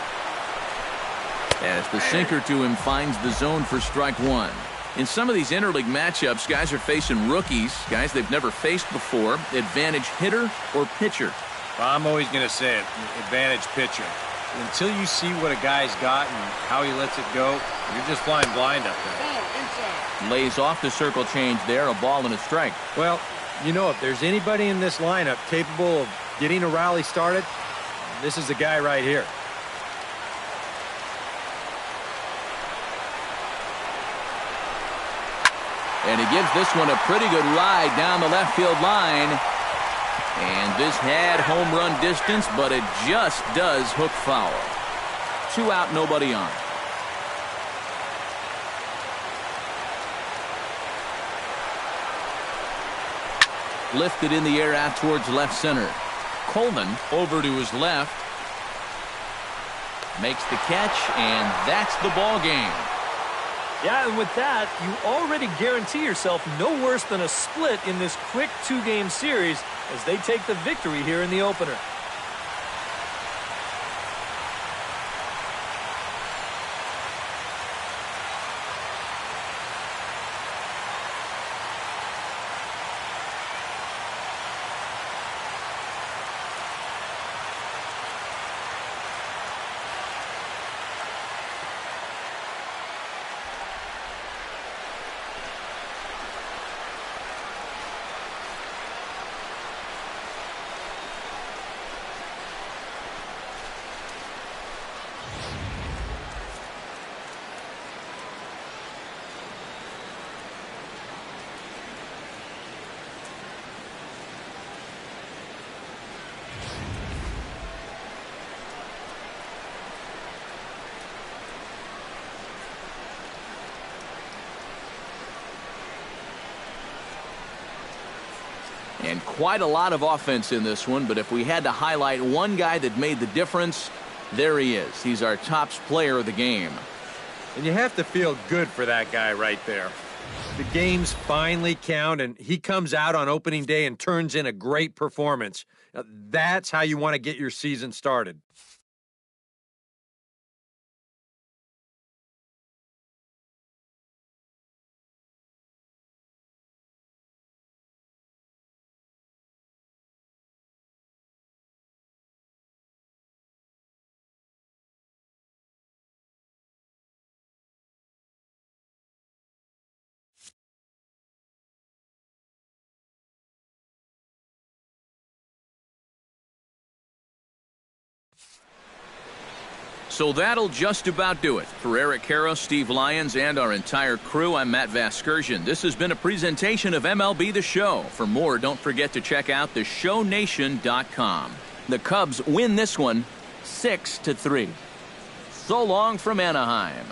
As the sinker to him finds the zone for strike 1. In some of these interleague matchups, guys are facing rookies, guys they've never faced before. Advantage hitter or pitcher? Well, I'm always going to say it, advantage pitcher. Until you see what a guy's got and how he lets it go, you're just flying blind up there. Lays off the circle change there, a ball and a strike. Well, you know, if there's anybody in this lineup capable of getting a rally started, this is the guy right here. And he gives this one a pretty good ride down the left field line. And this had home run distance, but it just does hook foul. 2 out, nobody on. Lifted in the air out towards left center. Coleman over to his left. Makes the catch, and that's the ball game. Yeah, and with that, you already guarantee yourself no worse than a split in this quick 2-game series as they take the victory here in the opener. And quite a lot of offense in this one, but if we had to highlight one guy that made the difference, there he is. He's our top player of the game. And you have to feel good for that guy right there. The games finally count, and he comes out on opening day and turns in a great performance. Now, that's how you want to get your season started. So that'll just about do it. For Eric Karros, Steve Lyons, and our entire crew, I'm Matt Vasgersian. This has been a presentation of MLB The Show. For more, don't forget to check out theshownation.com. The Cubs win this one 6-3. So long from Anaheim.